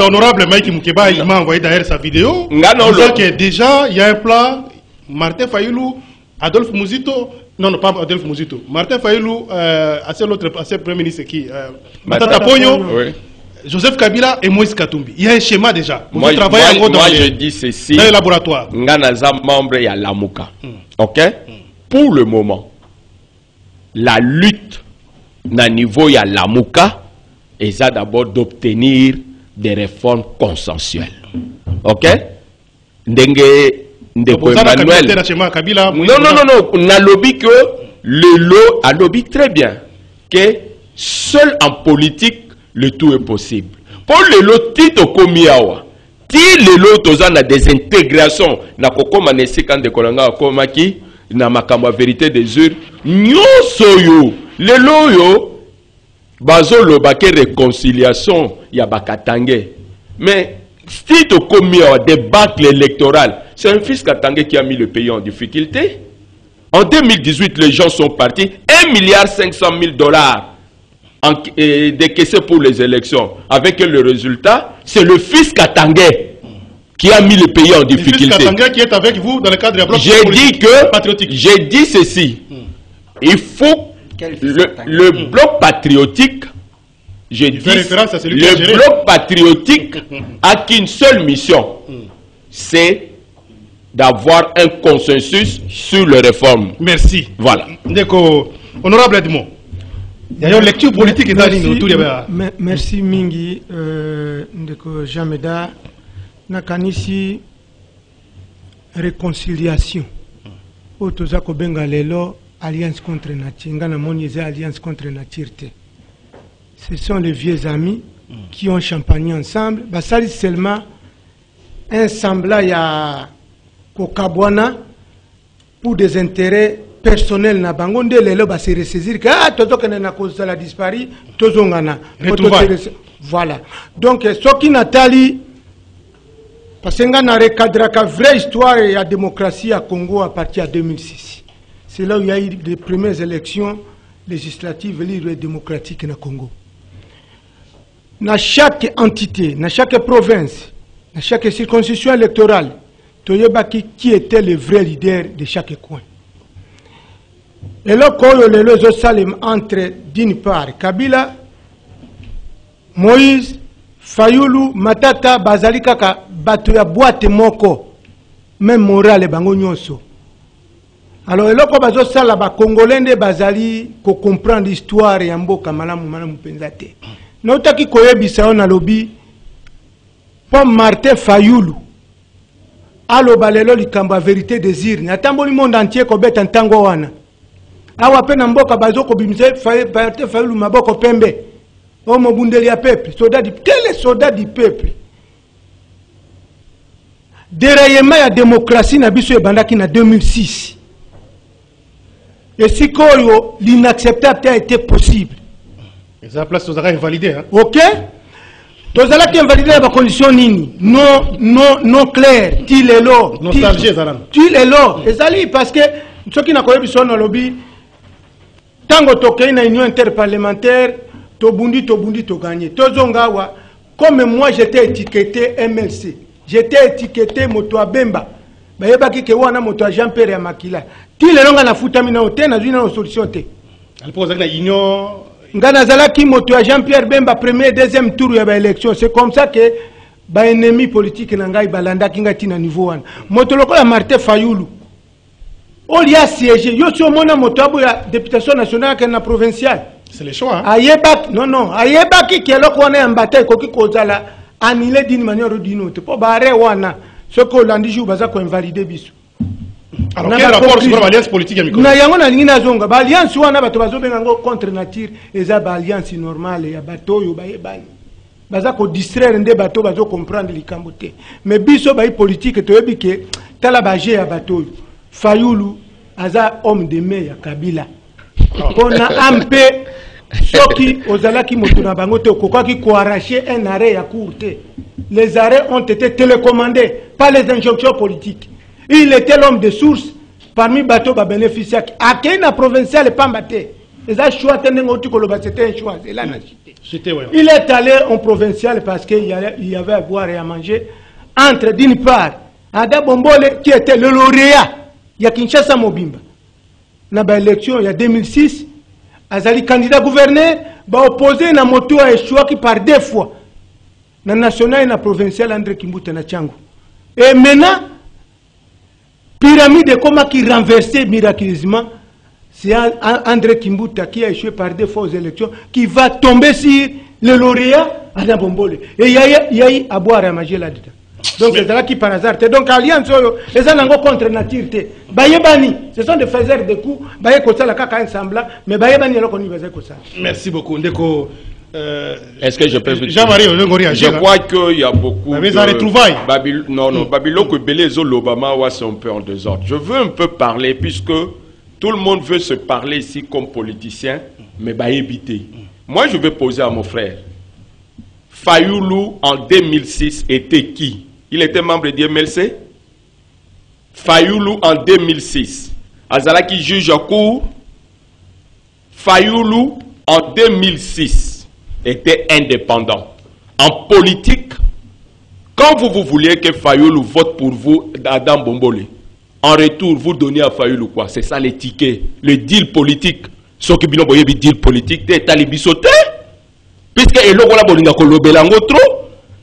Speaker 1: l'honorable Mike Mukeba, il m'a envoyé d'ailleurs sa vidéo. Disant que déjà il y a un plan. Martin Fayulu, Adolphe Mouzito, non, pas Adolphe Mouzito. Martin Fayulu, c'est premier ministre qui Matata Pogno. Joseph Kabila et Moïse Katumbi. Il y a un schéma déjà.
Speaker 2: Moi je dis ceci.
Speaker 1: Dans le laboratoire.
Speaker 2: Nganaza membre ya Lamuka. Ok? Pour le moment, la lutte na niveau ya Lamuka est d'abord d'obtenir des réformes consensuelles. Ok? Ndeko Emmanuel. Non. Na lobby que le lot a lobby très bien que seul en politique le tout est possible. Pour le lot tito komiawa, ti le lot toza na désintégration na kokoma nesi kan de kolanga komaki na makambo vérité des ur nyoso yo le lot yo bazo lobake réconciliation ya bakatangé. Mais tito komiawa débâcle électoral, c'est un fils katangé qui a mis le pays en difficulté. En 2018, les gens sont partis 1,5 milliard décaissé pour les élections. Avec le résultat, c'est le fils katangé qui a mis le pays en difficulté. Le fils katangé
Speaker 1: qui est avec vous dans le cadre de la bloc
Speaker 2: patriotique. J'ai dit ceci. Il faut le bloc patriotique. Le bloc patriotique a qu'une seule mission. C'est d'avoir un consensus sur les réformes.
Speaker 1: Merci.
Speaker 2: Voilà.
Speaker 1: Ndeko, honorable Edmond. Il y a une lecture politique autour de
Speaker 3: merci mingi Ndeko Jameda nakanisi réconciliation otoza ko benga lelo alliance contre nature ngana monize alliance contre nature. Ce sont les vieux amis qui ont champagné ensemble basali seulement un semblant ya kokabwana pour des intérêts personnel na bango nde lelo ba se ressaisir que toto kene na cause la disparu tozongana voilà donc ce qui natali parce que nga na recadrer la vraie histoire et la démocratie à Congo à partir de 2006. C'est là où il y a eu les premières élections législatives libres et démocratiques na Congo. Dans chaque entité, dans chaque province, dans chaque circonscription électorale, toyebaki qui était le vrai leader de chaque coin. Et là, quand le salem entre d'une part Kabila, Moïse Fayulu Matata bazali kaka bato ya boîte moko même morale bango nyonso. Alors eloko bazo sala ba congolais nde bazali ko comprendre histoire ya mboka malamu penza te. Notaki koyebisa na lobi pour Martin Fayulu aloba lelo likambo ya vérité désir na tamboli monde entier ko beta ntango wana awa pe na mboka bazo ko bimisa Martin Fayulu maboko pembe o mobundeli ya peuple soldat du quel soldat du peuple déraillement ya démocratie na biso ebandaki na 2006 et si koyo l'inacceptable a été possible
Speaker 1: et ça place aux arrêts invalidés hein
Speaker 3: OK. Tozala qui invalidé la condition nini non clair til elo
Speaker 1: nostalgie zalan
Speaker 3: til elo ezali parce que ceux qui na koyebi sono lobby tango tokei na union interparlementaire to bundi to gagner tozongawa comme moi j'étais étiqueté MLC j'étais étiqueté moto abemba bayebaki ke wana moto a Jean-Pierre ya makila til elo nga na futami na hotel na zina solution te
Speaker 1: alipose na union
Speaker 3: Ngana zalaki moto ya Jean-Pierre Bemba premier deuxième tour ya ba élection c'est comme ça que ba ennemi politique na ngai balanda kinga tina niveau wana moto lokola Martin Fayulu on y a siégé yo so mona moto abo ya députation nationale que na provinciale
Speaker 1: c'est le choix hein?
Speaker 3: Ayebak non ayebaki ke loko wana ya mbata koki kozala annulé d'une manière ou d'une autre po bare wana ce que landi jou baza ko invalider biso.
Speaker 1: Alors quel rapport sur l'alliance politique amicale?
Speaker 3: Na yango na lingina zonga ba alliance wana bato bazobenga ngo contre nature eza ba alliance normale ya bato yo bayebani baza ko distraire nde bato bazo comprendre likambo te mais biso ba politique to yebike tala ba je ya bato Fayulu aza homme de main ya Kabila pona ampe soki ozalaki moto na bango te kokaki ko arracher un arrêt ya courte les arrêts ont été télécommandés par les injonctions politiques. Il était l'homme de source parmi bateaux ba bénéficiaires. À Kenya provincial Pambate. C'était un choix, c'est là il est allé en provincial parce qu'il y avait à boire et à manger entre d'une part Ada Bombole qui était le lauréat il y a Kinshasa Mobimba. Na ba élection il y a 2006 azali candidat gouverneur ba opposé na moto a échoué qui par deux fois. Na national et na provincial André Kimbuta na Tchango. Et maintenant pyramide comment qui renversait miraculeusement, c'est André Kimbuta qui a échoué par deux fois aux élections, qui va tomber sur le lauréat Ada Bombole. Et il y a eu à boire et à manger là-dedans. Donc c'est là qui par hasard. Donc alliance, les gens contre nature. Bayebani, ce sont des faiseurs de coups. Bayekota la kaka ensemble, mais Bayebani alors qu'on y va comme ça.
Speaker 1: Merci beaucoup. Ndeko.
Speaker 2: Est-ce que je peux
Speaker 1: Jean-Marie,
Speaker 2: je crois qu'il y a beaucoup
Speaker 1: de retrouvailles.
Speaker 2: Babylone que Belezo l'Obama c'est un peu en désordre. Je veux un peu parler puisque tout le monde veut se parler ici comme politicien, mais éviter. Moi, je vais poser à mon frère. Fayulu en 2006 était qui? Il était membre du MLC. Fayulu en 2006. Azalaki juge à cour. Fayulu en 2006 était indépendant. En politique, quand vous vouliez que Fayulu vote pour vous, Adam Bombole, en retour, vous donnez à Fayulu quoi? C'est ça les tickets, le deal politique. Ce qui est le deal politique, c'est talibisoté. Puisque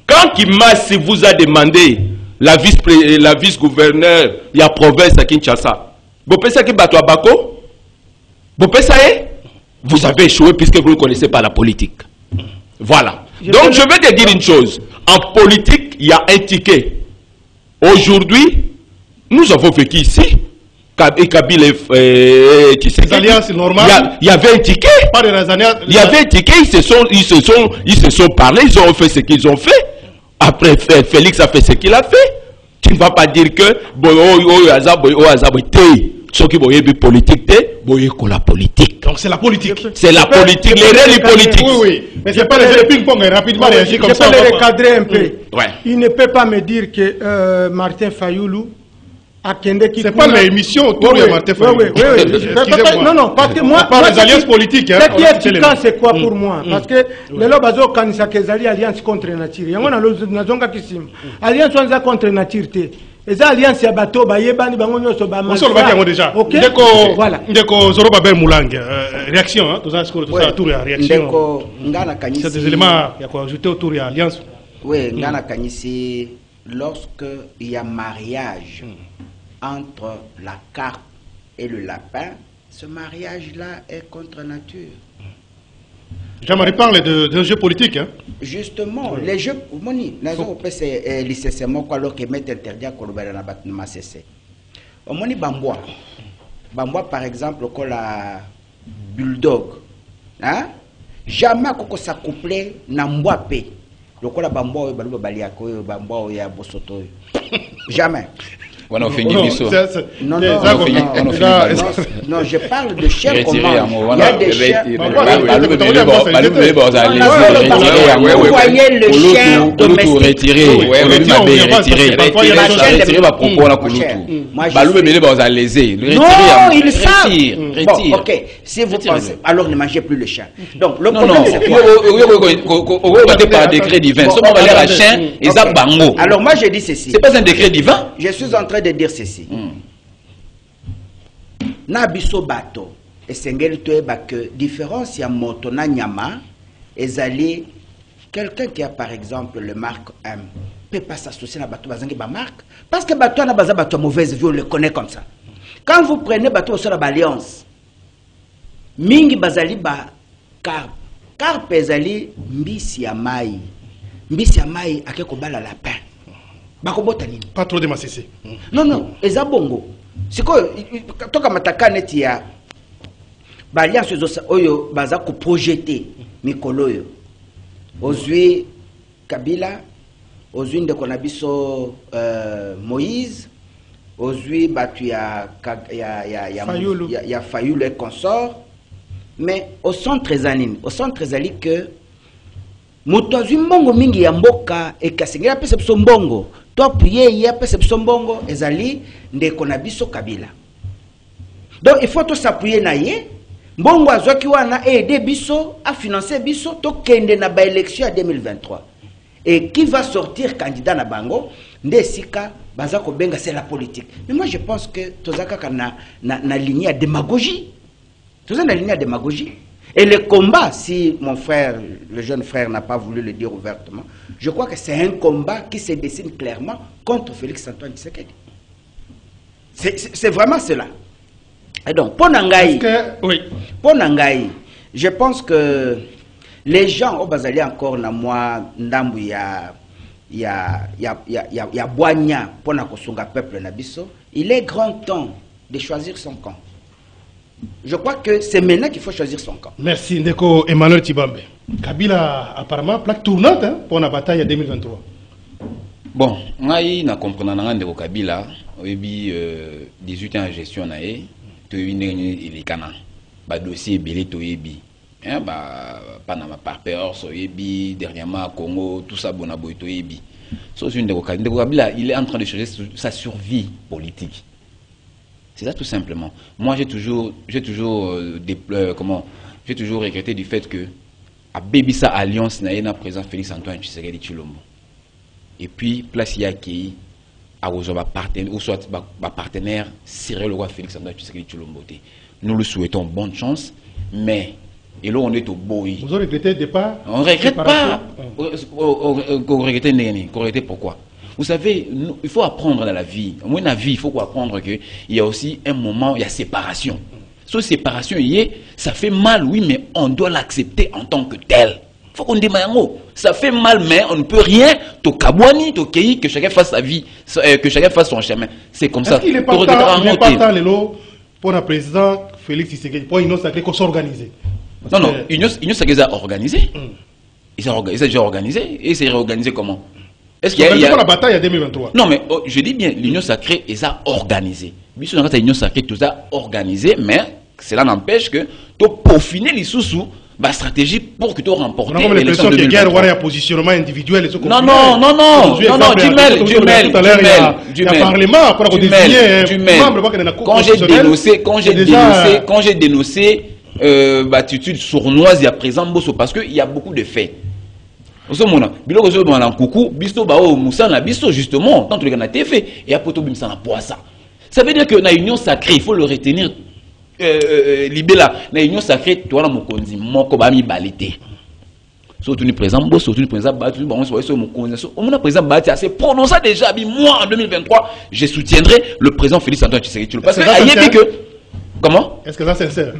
Speaker 2: quand Kimas vous a demandé la vice-gouverneur de la province à Kinshasa, vous pensez que Bato Abako? Vous pensez? Vous avez échoué puisque vous ne connaissez pas la politique. Voilà. Donc je vais te dire une chose. En politique, il y a un ticket. Aujourd'hui, nous avons vécu ici. Kabila, tu sais,
Speaker 1: alliances normales.
Speaker 2: Il y avait un ticket. Il y avait un ticket. Ils se sont parlé. Ils ont fait ce qu'ils ont fait. Après, Félix a fait ce qu'il a fait. Tu ne vas pas dire que ceux qui voyaient politique, la politique.
Speaker 1: Donc c'est la politique.
Speaker 2: C'est la politique, les règles politiques.
Speaker 1: Oui. Mais c'est pas le ping-pong, rapidement réagir comme ça.
Speaker 3: Je peux le recadrer un peu.
Speaker 2: Ouais.
Speaker 3: Il ne peut pas me dire que Martin Fayulu a Kende qui.
Speaker 1: C'est pas l'émission autour de Martin Fayulu.
Speaker 3: Oui. Non, parce que moi.
Speaker 1: Par les alliances politiques.
Speaker 3: Ce qui est c'est quoi pour moi? Parce que les lobazo kanisa kezali alliance contre nature. Yango na zonga kisim. Alliance wanza contre nature te. Les alliances ya bato bayebani bango nyoso ba
Speaker 1: on va dire déjà.
Speaker 3: Voilà.
Speaker 1: Ndeko Zoroba Ben Moulang réaction hein tout ça tour réaction.
Speaker 5: Ndeko ngana kanisi.
Speaker 1: C'est des éléments il y a quoi ajouter autour de l'alliance.
Speaker 5: Oui, Ngana Kanisi, lorsque il y a mariage entre la carpe et le lapin, ce mariage-là est contre nature.
Speaker 1: Jean-Marie parle d'un jeu politique. Hein?
Speaker 5: Justement, les jeux, moni, c'est licenciement quoi alors qu'ils mettent interdit à Kolobera na battement cessé. Moni Bamboa, par exemple, comme la bulldog, hein? Jamais qu'on s'accouplé na Mboapé. Le quoi la Bamboa baluba baliako Bamboa ya bosoto. Jamais.
Speaker 4: On a fini
Speaker 5: non, je parle de chiens comment. Il y a des chiens. Vous voyez le chien domestique. Non, ils savent. Ok, si vous pensez, alors ne mangez plus le chien. Donc, le problème c'est quoi?
Speaker 4: Par décret divin.
Speaker 5: Alors moi je dis ceci.
Speaker 4: C'est pas un décret divin.
Speaker 5: Je suis en train de dire ceci. Na biso bato esengeli toyeba que différence ya moto na nyama ezali quelqu'un qui a par exemple le marque M peut pas s'associer na bato bazangi ba marque parce que bato na baza bato mauvaise vie on le connaît comme ça. Quand vous prenez bato sur la alliance mingi bazali ba carpe ezali mbisi ya mai akeko bala lapin.
Speaker 1: Pas trop de massé.
Speaker 5: Non, eza bongo. C'est quoi toka mataka neti ya alliance oyo baza ko projeter mikolo yo. Ozui Kabila, ozui ndeko na biso Moïse, ozui batu ya Fayulu et consort. Mais au centre ezali que moto azui mbongo mingi ya mboka ekasengela pesa biso mbongo. Top ye pesa biso mbongo ezali ndeko na biso Kabila. Donc il faut tout s'appuyer na ye mbongo azwaki wana aider biso à financer biso to kende na ba élection à 2023. Et qui va sortir candidat na bango ndesika baza ko benga c'est la politique. Mais moi je pense que tozaka na ligne à démagogie. Tozana na ligne à démagogie. Et le combat, si mon frère, le jeune frère n'a pas voulu le dire ouvertement, je crois que c'est un combat qui se dessine clairement contre Félix-Antoine Tshisekedi. C'est vraiment cela. Et donc, pour Nangaï, je pense que les gens au Bazali encore na moi ndambu ya boigna pour na kosunga peuple na biso, il est grand temps de choisir son camp. Je crois que c'est maintenant qu'il faut choisir son camp.
Speaker 1: Merci Ndeko Emmanuel Tibambe. Kabila apparemment plaque tournante hein, pour la bataille en 2023.
Speaker 4: Bon, ngai na comprendre na Ndeko Kabila, oyebi 18 ans en gestion na e, to yebi ilikana. Ba dossier belé to yebi. Hein ba Panama Papers oyebi dernièrement Congo, tout ça bona boy to yebi. So Ndeko Kabila, il est en train de chercher sa survie politique. C'est ça tout simplement. Moi j'ai toujours regretté du fait que à Bébissa Alliance n'a présent Félix Antoine Tshisekedi Tshilombo. Et puis place Yaki à partenaire ou soit partenaire sérieux le roi Félix Antoine Tshisekedi Tshilombo. Nous lui souhaitons bonne chance, mais et là on est au boy.
Speaker 1: Vous regrettez le départ?
Speaker 4: On ne regrette pas. On regrettait pourquoi? Vous savez, il faut apprendre dans la vie. Au moins, dans la vie, il faut apprendre qu'il y a aussi un moment, il y a séparation. Cette séparation, ça fait mal, oui, mais on doit l'accepter en tant que tel. Il faut qu'on dise, ça fait mal, mais on ne peut rien. Que chacun fasse sa vie, que chacun fasse son chemin. C'est comme ça.
Speaker 1: Est-ce qu'il n'est pas temps, pour le président Félix Tshisekedi, pour l'Union sacrée, qu'on s'organise?
Speaker 4: Non, l'Union sacrée a organisé. Ils ont déjà organisé. Et c'est réorganisé comment? Est-ce qu'il y a
Speaker 1: la bataille en 2023?
Speaker 4: Non, mais je dis bien, l'Union sacrée est organisée. L'Union sacrée tout ça organisé, mais cela n'empêche que tu peaufiner les sous-sous, la stratégie pour que tu remportes
Speaker 1: l'élection de 2023. Il y a un positionnement individuel.
Speaker 4: Non, du
Speaker 1: Parlement,
Speaker 4: quand j'ai dénoncé l'attitude sournoise il y a présent, parce qu'il y a beaucoup de faits. Justement, tant que les fait et après tout ça veut dire que la union sacrée, il faut le retenir. Libéla, la union sacrée, toi la mokonzi, moko bami balité. surtout le président Boss, surtout le président Bati, bon, on a président Bati assez prononcé déjà, moi en 2023, je soutiendrai le président Félix Antoine Tshisekedi. Parce que dit que comment?
Speaker 1: Est-ce que ça c'est sincère?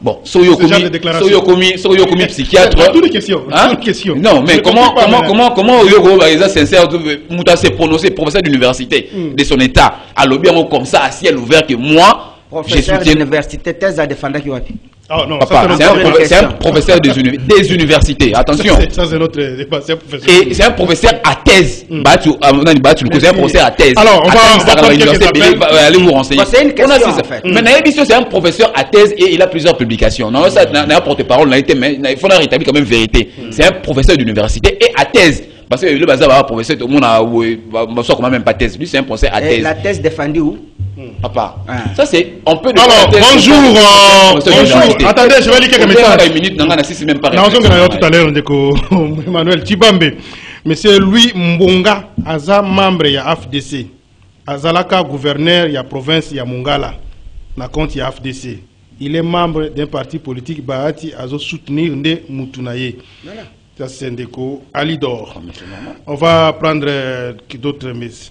Speaker 4: Bon, soyez commis psychiatre.
Speaker 1: Toutes les questions.
Speaker 4: Non, mais comment Yogo est sincère, Mouta s'est prononcé professeur d'université de son état, à l'objet comme ça, à ciel ouvert que moi,
Speaker 5: professeur d'université, thèse à défendre qui va.
Speaker 1: Ah non,
Speaker 4: c'est un professeur des universités. Attention.
Speaker 1: Ça c'est notre débat.
Speaker 4: Et c'est un professeur à thèse. C'est un professeur à thèse.
Speaker 1: Alors, on va
Speaker 4: allez vous renseigner.
Speaker 5: C'est une question en fait.
Speaker 4: Mais Naïbissio, c'est un professeur à thèse et il a plusieurs publications. Non, ça n'a porte-parole, mais il faut rétablir quand même vérité. C'est un professeur d'université et à thèse. Parce que le bazar va professeur, tout le monde a quand même pas thèse. Lui, c'est un professeur à thèse.
Speaker 5: La thèse défendue où?
Speaker 4: Papa. Ça c'est on peut.
Speaker 1: Alors bonjour. Attendez, je vais lire quelques messages. Tout à l'heure, Emmanuel Tibambe. Monsieur Louis Mbonga, Aza membre ya AFDC. Azalaka gouverneur ya province ya Mongala. Na compte ya AFDC. Il est membre d'un parti politique Bahati Azo soutenir Nde Moutunaye. Ça c'est Ndeko Alidor. On va prendre d'autres messages.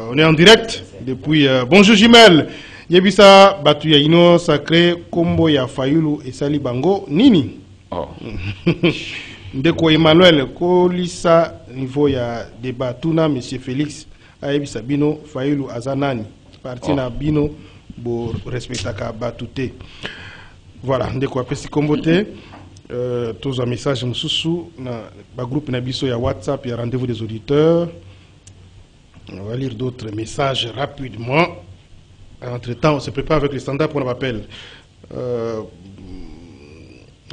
Speaker 1: On est en direct depuis. Bonjour Jimel. Yebisa Batuya Ino Sacré Kombo ya Fayulu et Sali Bango Nini. Ndeko Emmanuel Kolisa niveau ya débat tuna Monsieur Félix Ayebisa Bino Fayulu Azanani. Parti na Bino bo respectaka Batute. Voilà, ndeko apesi kombote tous un message mususu na groupe na biso ya WhatsApp, il y a rendez-vous des auditeurs. On va lire d'autres messages rapidement. Entre-temps, on se prépare avec les standards pour l'appel.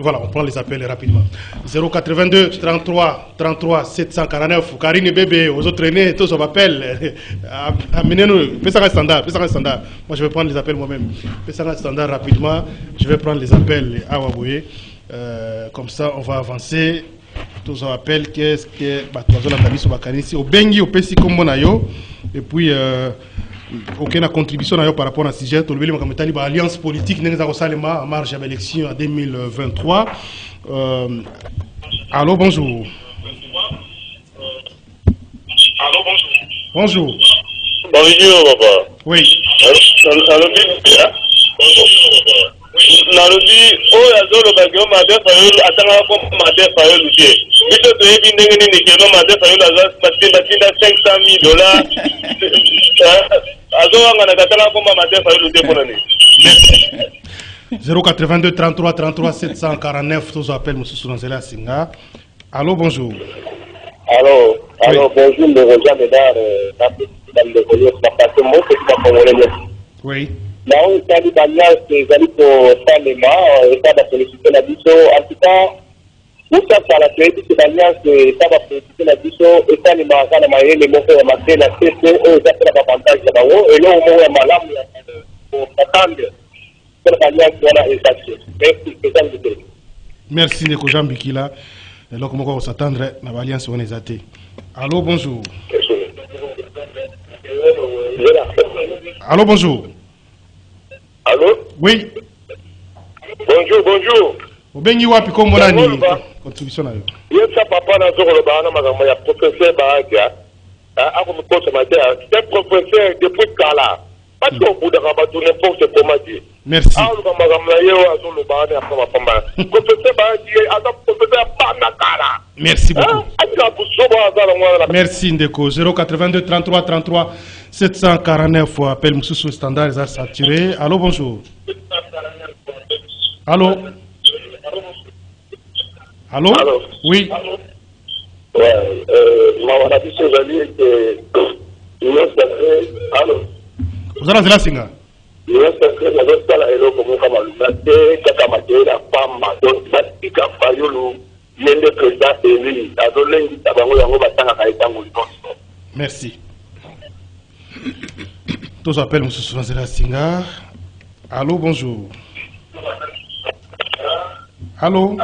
Speaker 1: Voilà, on prend les appels rapidement. 082 33 33 749. Karine Bébé, aux autres aînés, tous on m'appelle. Amenez-nous, fais ça un standard, Moi je vais prendre les appels moi-même. Fais ça un standard rapidement. Je vais prendre les appels à Waboué. Comme ça, on va avancer. Tous on appelle. Qu'est-ce que Batoazo Natabi Sobakanisi, au Bengi, au Pessi Kombonayo. Et puis, aucune contribution par rapport à ce sujet. Tout le monde a alliance politique en marge à l'élection en 2023. Allô, bonjour.
Speaker 6: Allô, bonjour.
Speaker 1: Bonjour.
Speaker 6: Bonjour, papa.
Speaker 1: Oui. Merci. 082 33 33 749, tous appels M. Sounanzela Singa. Allô, bonjour.
Speaker 6: Allô, bonjour, le Roger Médard,
Speaker 1: oui.
Speaker 6: Là où il y a des alliances, les alliés pour Salema, et ça va solliciter la biso. En tout cas, tout ça, ça la créé, c'est l'alliance, ça va solliciter la biso, et ça, les marins, les mots pour mater la CC, eux, ça fait l'avantage de là-haut, et là, au moins, il y a malam, pour s'attendre, c'est l'alliance qu'on a échappé. Merci, c'est ça le débat.
Speaker 1: Merci, Neko Jean Bikila. Et là, comment on va s'attendre à l'alliance qu'on est athée. Allô, bonjour. Allô, bonjour.
Speaker 6: Allô?
Speaker 1: Oui.
Speaker 6: Bonjour, bonjour.
Speaker 1: Obengi wapi kombo nani contribution na yo.
Speaker 6: Yesa papa na zoko lo bana makambo ya professeur Bahagia. Ako mikosa matia, c'est professeur depuis Kala. Parce qu'au bout de rabatou n'importe comment dire.
Speaker 1: Merci.
Speaker 6: Ah, le makambo yo azo lo bana après ma pamba. Professeur Bahagia, azo professeur Bana Kala.
Speaker 1: Merci beaucoup. Merci Ndeko. 082 33 33 749 appel Moussou standard les a saturé. Allô, bonjour. Allô. Allô.
Speaker 6: Allô.
Speaker 1: Oui.
Speaker 6: Ouais. On a dit que j'allais que allô.
Speaker 1: Vous allez là, Singa.
Speaker 6: Il reste que la zone là et là comme on va le kaka la femme donc batika fayolo.
Speaker 1: Merci. Tous appels M. Sounanzela Singa. Allô, bonjour. Allô.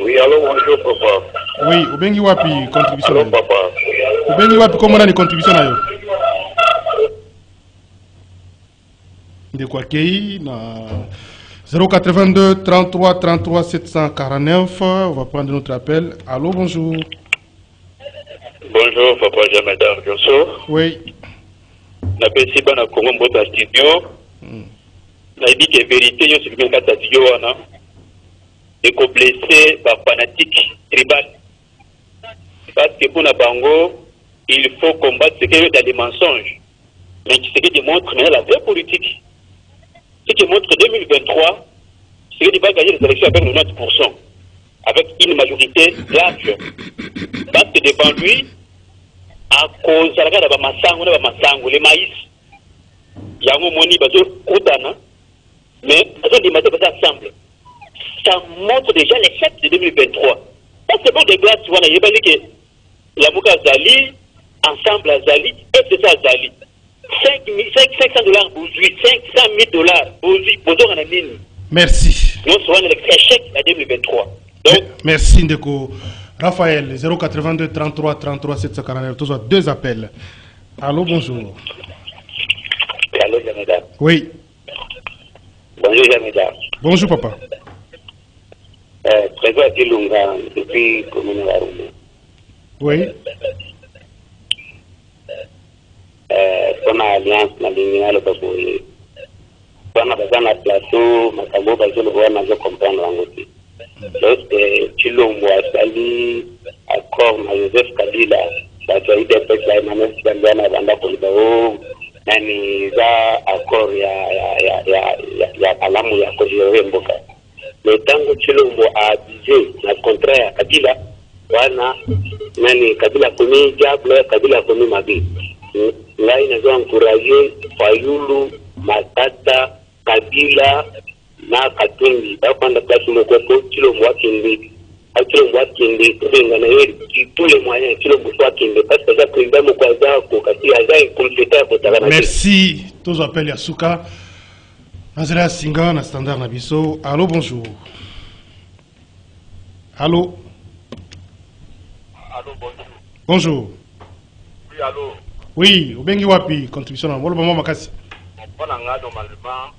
Speaker 6: Oui, allô, bonjour, papa.
Speaker 1: Oui, Obengi wapi contribution.
Speaker 6: Allô, papa.
Speaker 1: Obengi wapi comment on a une contribution na yo. De quoi kei na 082 33 33 749. On va prendre notre appel. Allô, bonjour.
Speaker 7: Bonjour, Papa Jamada Josso.
Speaker 1: Oui.
Speaker 7: Je suis dans le studio. Je dis que la vérité, je suis dans le studio. Et qu'on blessé par fanatique tribal. Parce que pour Nabango, il faut combattre ce qu'il y a dans les mensonges. Mais ce qui démontre maintenant la vraie politique. Ce qui montre 2023, c'est qu'il va gagner les élections avec 90%. Avec une majorité large. Parce que devant lui, à cause de la les maïs, il y a un moni koutana, mais ils ont ensemble. Ça montre déjà l'échec de 2023. Parce que bon, des glaces, tu vois, il y a que la Mouka Zali, ensemble à Zali, et c'est ça Zali. $500 aujourd'hui, $500,000 aujourd'hui, bonjour à la mine.
Speaker 1: Merci.
Speaker 7: Nous serons l'échec à 2023. Donc,
Speaker 1: merci Ndeko. Raphaël, 082 33 33 749, tous deux appels. Allô, bonjour.
Speaker 7: Allô, Jameda.
Speaker 1: Oui.
Speaker 7: Bonjour, Jameda.
Speaker 1: Bonjour, papa.
Speaker 7: Président Kilunga, depuis Commune Warume.
Speaker 1: Oui.
Speaker 7: Son alliance, la ligne, le Baboui. On a besoin de plateau, ma tabo, je le vois, je comprends l'angoisse. Lorsque Chilombo a sali accord na Joseph Kabila, bazaidi pesa Emmanuel Shibandana banda kulibao, nani za accord ya kalamu ya kujiwe mboka. Le tango Chilombo a abusé na contrat ya Kabila, wana nani Kabila komi diable, Kabila komi mabi. Là ils ont encouragé Fayulu, Matata, Kabila na Katumbi bapanda place moko Chilombo akindi Chilombo akindi kubenga na yeye tous les moyens Chilombo soit akindi parce que ça président mokwaza ko kasi aza compléter ko.
Speaker 1: Merci. Tous appels Yasuka. Nazela Singa na standard na biso. Allô, bonjour. Allô.
Speaker 7: Allô, bonjour.
Speaker 1: Bonjour.
Speaker 7: Oui, allô.
Speaker 1: Oui, obengi wapi contribution na molo mama makasi.
Speaker 7: On a normalement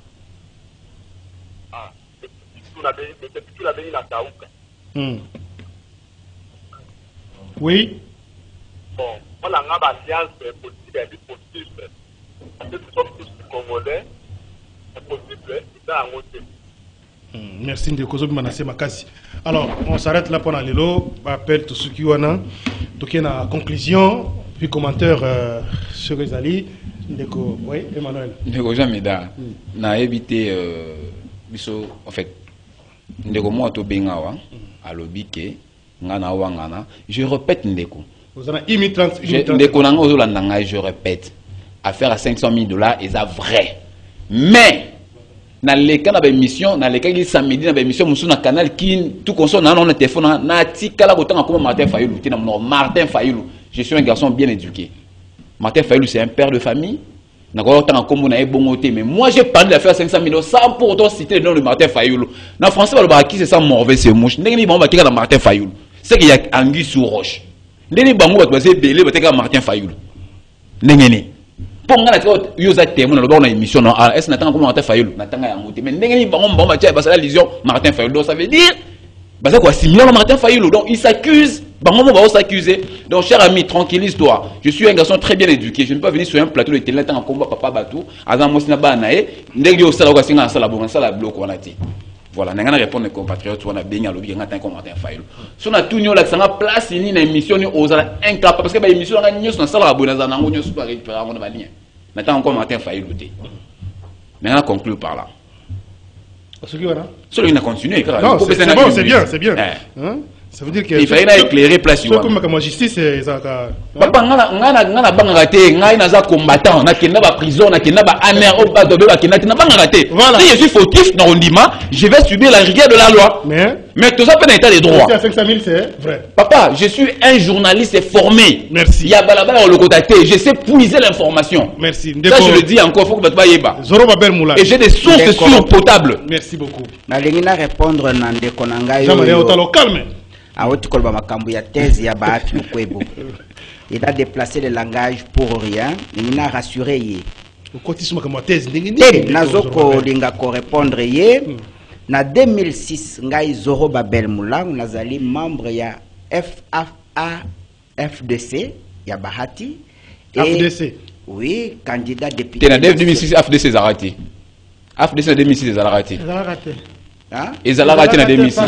Speaker 1: Oui.
Speaker 7: Bon, on a une alliance possible. Parce que nous sommes tous Congolais. C'est possible.
Speaker 1: Merci de Kozobi Manassé Makasi. Alors, on s'arrête là pour Lelo. Appel tout ce qui est là. Donc, il y a une conclusion, puis commentaire sur les alliés. Oui, Emmanuel.
Speaker 4: Ndeko Jameda, na évité en fait ndeko mo to bengawa alobi ke ngana wangana. Je répète ndeko.
Speaker 1: Vous avez 1 minute 30.
Speaker 4: Ndeko nanga ozolanda, je répète. Affaire à $500,000 est vrai. Mais dans les cas de émission, dans les cas qui samedi dans émission musu na canal qui tout console na non téléphone na tikala kotanga comme Martin Fayulu. Martin Fayulu. Je suis un garçon bien éduqué. Martin Fayulu, c'est un père de famille. Mais moi, j'ai parlé de l'affaire 500,000 sans pour autant citer le nom de Martin Fayulu. Dans le français, qui c'est ça, mauvais, c'est mouche. Martin Fayulu. C'est qu'il y a anguille sous roche. Les bango, c'est belé, c'est Martin Fayulu. N'engene. Pour moi, il y a témoin dans une émission. Est-ce que n'attend comment Martin Fayulu? N'attend pas mais n'engene, bango, c'est la lésion Martin Fayulu. Donc, ça veut dire, c'est quoi, similaire à Martin Fayulu. Donc, il s'accuse. Bango va s'accuser. Donc, cher ami, tranquillise-toi. Je suis un garçon très bien éduqué. Je ne peux pas venir sur un plateau de télé en combat papa Batou. Azam Mosina Banae. Ndegyo Salaga Singa Salabou, Salablo, on a dit. Voilà, n'a répondre aux compatriotes, on a bien à l'objet, on a un commentaire faillot. Si on a tout nous là, ça a place, il y a une émission aux incapable. Parce que l'émission, on a une news dans la salle à Bonazan, on a une news super récupérable, on a une lien. Maintenant, on commentaire faillot. Maintenant, on conclut par là. Celui qui a continué.
Speaker 1: Non, c'est bon, c'est bien, c'est bien. Ça veut dire que
Speaker 4: il fallait éclairer place.
Speaker 1: Comme la justice, c'est ça.
Speaker 4: Papa, ngana bangaraté, ngana za combattant, na kenda ba prison, na kenda ba amer, au bas de ba kenda na bangaraté. Si je suis fautif dans Ondima, je vais subir la rigueur de la loi. Mais tout ça peut être des droits.
Speaker 1: Si à 500,000, c'est vrai.
Speaker 4: Papa, je suis un journaliste formé.
Speaker 1: Merci.
Speaker 4: Il y a balabala le contacté, je sais puiser l'information.
Speaker 1: Merci.
Speaker 4: Ça je le dis encore, faut que tu pas yeba. Et j'ai des sources sûres potables.
Speaker 1: Merci beaucoup.
Speaker 5: Na lingina répondre na ndeko nanga yo.
Speaker 1: Jamais au calme.
Speaker 5: Aoti kolba makambu ya thèse ya Bahati Mkwebo. Il a déplacé le langage pour rien. Il n'a rassuré yé.
Speaker 1: Au quotidien comme thèse ndingi.
Speaker 5: Nazoko linga ko répondre yé. Na 2006, ngai Zoro Babel Moulang, nazali membre ya FDC, ya Bahati.
Speaker 1: FDC.
Speaker 5: Oui, candidat député.
Speaker 4: En 2006, FDC Zarati. FDC en 2006, Zarati. Et Zarati en 2006.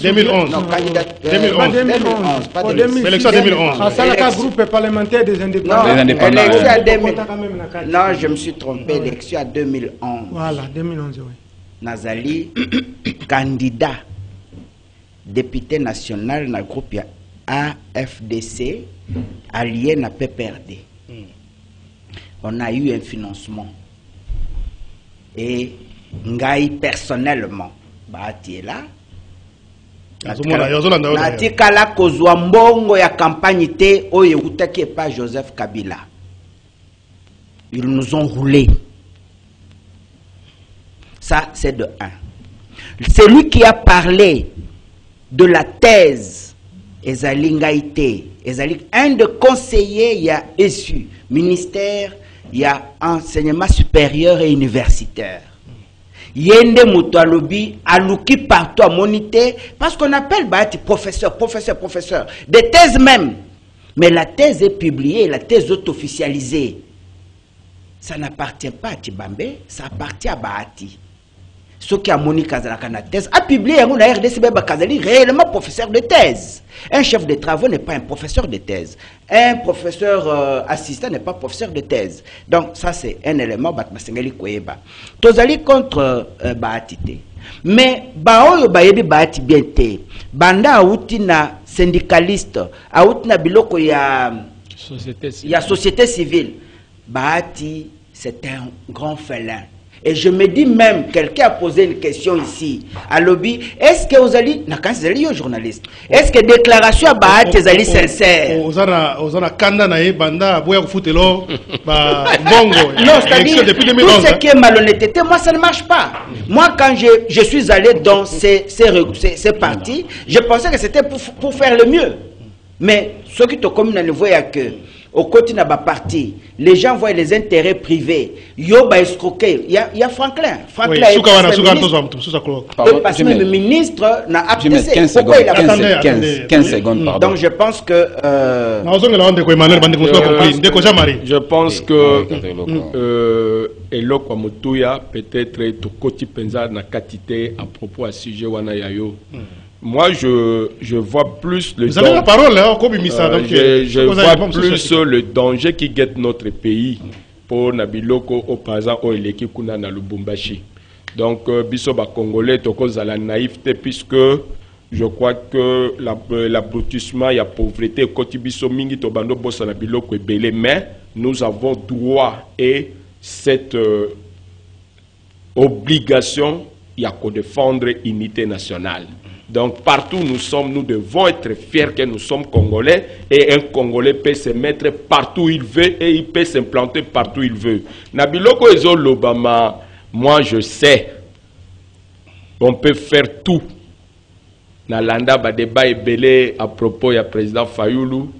Speaker 1: 2011.
Speaker 5: Non, candidat.
Speaker 1: 2011. Pas 2011. L'élection 2011.
Speaker 3: C'est le groupe parlementaire des indépendants.
Speaker 5: Non,
Speaker 4: indépendants.
Speaker 5: élection à 2000. Non, je me suis trompé. Élection à 2011.
Speaker 3: Voilà, 2011, oui.
Speaker 5: Nazali, candidat député national dans le groupe AFDC, allié à PPRD. On a eu un financement. Et Ngaï personnellement, Bahati est là. Natikala kozwa mbongo ya campagne te oye utaki pas Joseph Kabila. Ils nous ont roulé. Ça, c'est de 1. C'est lui qui a parlé de la thèse Ezali Ngaïté. Ezali, un de conseillers, il y a ESU, ministère, il y a enseignement supérieur et universitaire. Yende Moutalobi, Alouki partout à moniter, parce qu'on appelle Bahati professeur. Des thèses même. Mais la thèse est publiée, la thèse est officialisée. Ça n'appartient pas à Tibambe, ça appartient à Bahati. Ce qui a Moni Kazalaka na thèse a publié un RDC Beba Kazali réellement professeur de thèse. Un chef de travaux n'est pas un professeur de thèse. Un professeur assistant n'est pas professeur de thèse. Donc ça c'est un élément Batmasengeli Koyeba. Tozali contre Bahatite. Mais Baoyo Bayebi Bahati bien te. Banda outi na syndicaliste, outi na biloko ya société civile. Bahati c'est un grand félin. Et je me dis même, quelqu'un a posé une question ici, à lobby, est-ce que vous allez, journaliste, est-ce que déclaration à Bahati est sincère?
Speaker 1: Non,
Speaker 5: c'est-à-dire, tout ce qui est malhonnêteté, moi ça ne marche pas. Moi quand je suis allé dans ces partis, je pensais que c'était pour faire le mieux. Mais ce qui te commun à niveau, il y a que au côté de la partie, les gens voient les intérêts privés. Yoba escroqué. Il y a Franklin. Franklin est le ministre n'a APTC.
Speaker 4: 15 secondes, pardon.
Speaker 5: Donc je pense que...
Speaker 2: Je pense que Eloko Moutouya peut-être Tokoti Penza na katité à propos à sujet wana yayo. Moi, je vois plus le danger.
Speaker 1: Vous avez la parole, hein,
Speaker 2: je vois plus le danger qui guette notre pays pour Nabiloko au présent au Eleki Kuna na Lubumbashi. Donc, Bisoba Congolais, Toko la naïveté, puisque je crois que l'abrutissement, il y a pauvreté, Kotibiso Mingi, Tobando Bossa Nabiloko et Belé, mais nous avons droit et cette obligation, il y a qu'à défendre l'unité nationale. Donc partout où nous sommes, nous devons être fiers que nous sommes Congolais et un Congolais peut se mettre partout où il veut et il peut s'implanter partout où il veut. Nabiloko Ezo Lobama, moi je sais, on peut faire tout. Nalanda ba débat et belé à propos du président Fayoulou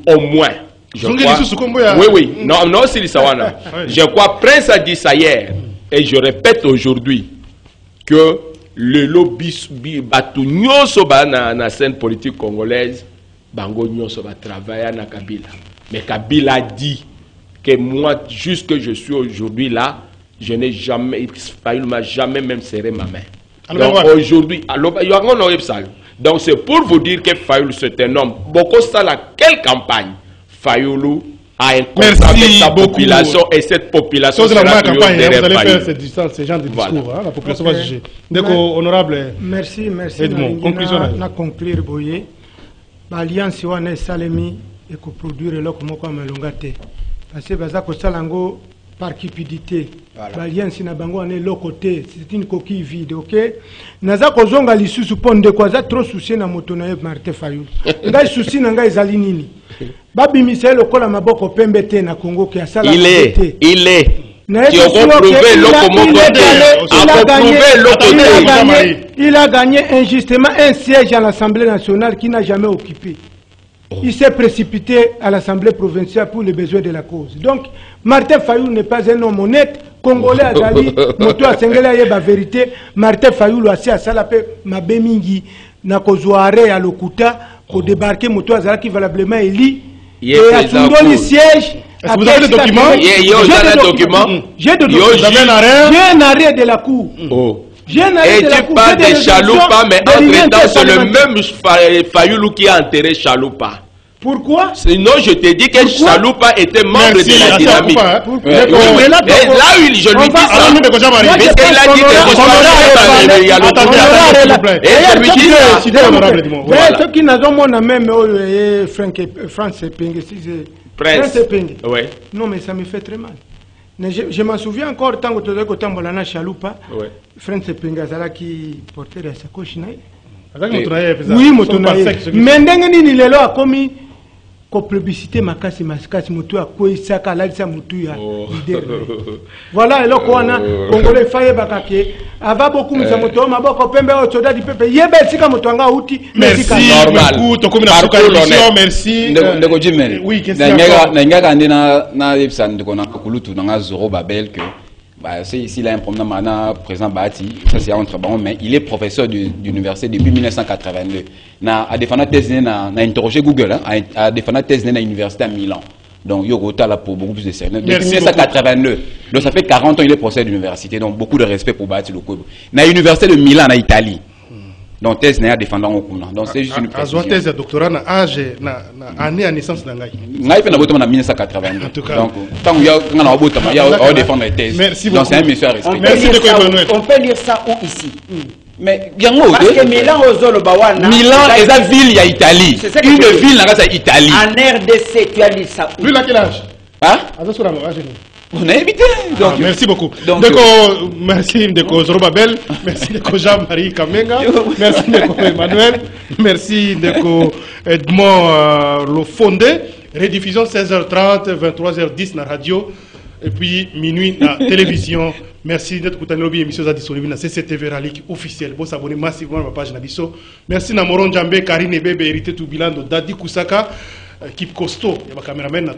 Speaker 2: au moins. Je crois, oui, non, c'est l'Issawana. Je crois, Prince a dit ça hier et je répète aujourd'hui que le lobby batu nyoso ba na scène politique congolaise bango nyoso ba travailler na Kabila. Mais Kabila a dit que moi, jusque je suis aujourd'hui là, je n'ai jamais, Fayoulou m'a jamais même serré ma main. Donc aujourd'hui, donc c'est pour vous dire que Fayoulou c'est un homme. Beaucoup ça la quelle campagne Fayoulou a un contrat avec sa population et cette population
Speaker 1: sera la campagne, vous allez faire ce genre de discours, hein, la population va juger. Donc, honorable
Speaker 3: merci.
Speaker 1: Edmond, conclusion.
Speaker 3: Na conclure boye, l'alliance wana salemi et ko produire eloko moko amelonga te. Parce que baza ko salango par cupidité. L'alliance na bango ane loko te, c'est une coquille vide, OK? Naza ko zonga lisusu ponde ko za trop soucié na moto na Martin Fayoulou. Ngai souci na ngai ezali nini? Babi Michel Okola Maboko Pembete na Congo qui a ça.
Speaker 2: Il est. Il
Speaker 3: a gagné injustement un siège à l'Assemblée nationale qu'il n'a jamais occupé. Il s'est précipité à l'Assemblée provinciale pour les besoins de la cause. Donc, Martin Fayoulou n'est pas un homme honnête. Congolais azali moto asengela yeba vérité Martin Fayulu asi asala pe mabe mingi na kozware ya lokuta ko débarquer moto azala qui valablement éli et atundo le siège.
Speaker 1: Est-ce que vous avez le document?
Speaker 3: J'ai un arrêt de la cour.
Speaker 2: Et tu parles de Chaloupa, mais entre-temps, c'est le même Fayulu qui a enterré Chaloupa.
Speaker 3: Pourquoi?
Speaker 2: Sinon, je te dis que Chaloupa était membre de la dynamique. Là où je lui dis ça, puisqu'il a dit que et je lui dis ça.
Speaker 3: Ceux qui n'ont même France Epenge. Non, mais ça me fait très mal. Je m'en souviens encore, tant que tu as dit que Chaloupa, France Epenge Azala qui portait la sacoche. Oui, mais ndenge lelo a commis ko plébiscité makasi mutu a koisaka lalisa mutu ya leader. Voilà et loko wana Congolais faye bakake ava beaucoup misa moto maboko pembe o tsoda di pepe yebe sika moto anga uti
Speaker 1: merci beaucoup to komina suka émission merci
Speaker 4: ndeko Jimel
Speaker 1: oui
Speaker 4: na ngaka ndina na epsa ndeko na kulutu na Zoro Babel que c'est ici là un problème maintenant président Bahati ça c'est entre bon mais il est professeur d'université depuis 1982 a défendu thèse na interrogé Google a défendu thèse na université à Milan donc Yogota là pour beaucoup plus de sérieux depuis 1982 donc ça fait 40 ans il est professeur d'université donc beaucoup de respect pour Bahati Lokobo na université de Milan en Italie. Donc thèse n'a défendant au Kuna. Donc c'est juste une précision.
Speaker 1: Thèse de doctorat na âge na année à naissance d'angai.
Speaker 4: Ngai fait na boto na 1982. Donc tant il y a on a boto il y a défendre la thèse.
Speaker 1: Merci beaucoup.
Speaker 4: Donc c'est un monsieur à respecter.
Speaker 1: Merci de Emmanuel.
Speaker 5: On peut lire ça où ici?
Speaker 4: Mais bien où?
Speaker 5: Parce que Milan ozolo bawana.
Speaker 4: Milan est la ville il y a Italie. Une ville là c'est Italie.
Speaker 5: En RDC tu as lu ça où?
Speaker 1: Lui là quel âge?
Speaker 4: Hein?
Speaker 1: Attention à mon âge.
Speaker 4: On a évité. Donc
Speaker 1: merci beaucoup. Donc merci Ndeko Zoro Babel, merci Ndeko Jean-Marie Kamenga, merci Ndeko Emmanuel, merci Ndeko Edmond Lofondé. Rediffusion 16h30, 23h10 na radio et puis minuit na télévision. Merci d'être écouté nos émissions disponibles na CCTV Ralik officiel. Vous abonnez massivement à ma page Nabiso. Merci na Moron Djambé, Karine Bebe, hérité tout bilan de Dadi Kusaka. Équipe costaud, il y a un caméraman,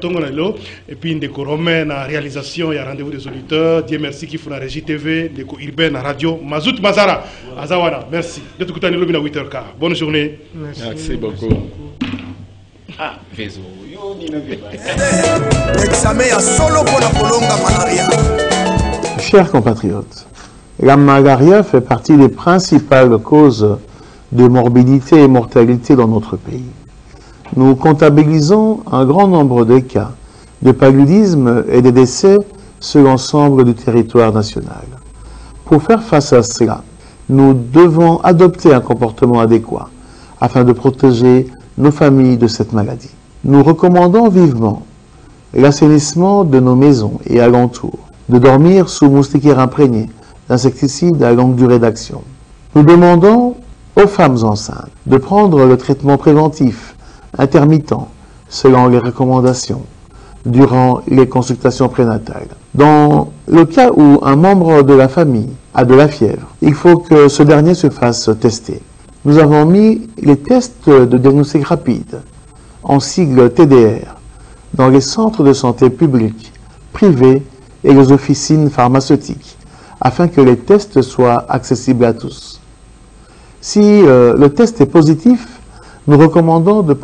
Speaker 1: et puis une Romain en réalisation, il y a rendez-vous des auditeurs. Dieu merci qui font la régie TV, des urbaine à radio. Mazout Mazara, Azawana, merci. De tout côté, nous à 8h15. Bonne journée.
Speaker 2: Merci beaucoup.
Speaker 8: Chers compatriotes, la malaria fait partie des principales causes de morbidité et mortalité dans notre pays. Nous comptabilisons un grand nombre de cas de paludisme et de décès sur l'ensemble du territoire national. Pour faire face à cela, nous devons adopter un comportement adéquat afin de protéger nos familles de cette maladie. Nous recommandons vivement l'assainissement de nos maisons et alentours, de dormir sous moustiquaires imprégnés d'insecticides à longue durée d'action. Nous demandons aux femmes enceintes de prendre le traitement préventif intermittent selon les recommandations durant les consultations prénatales. Dans le cas où un membre de la famille a de la fièvre, il faut que ce dernier se fasse tester. Nous avons mis les tests de diagnostic rapide, en sigle TDR, dans les centres de santé publics, privés et les officines pharmaceutiques, afin que les tests soient accessibles à tous. Si le test est positif, nous recommandons de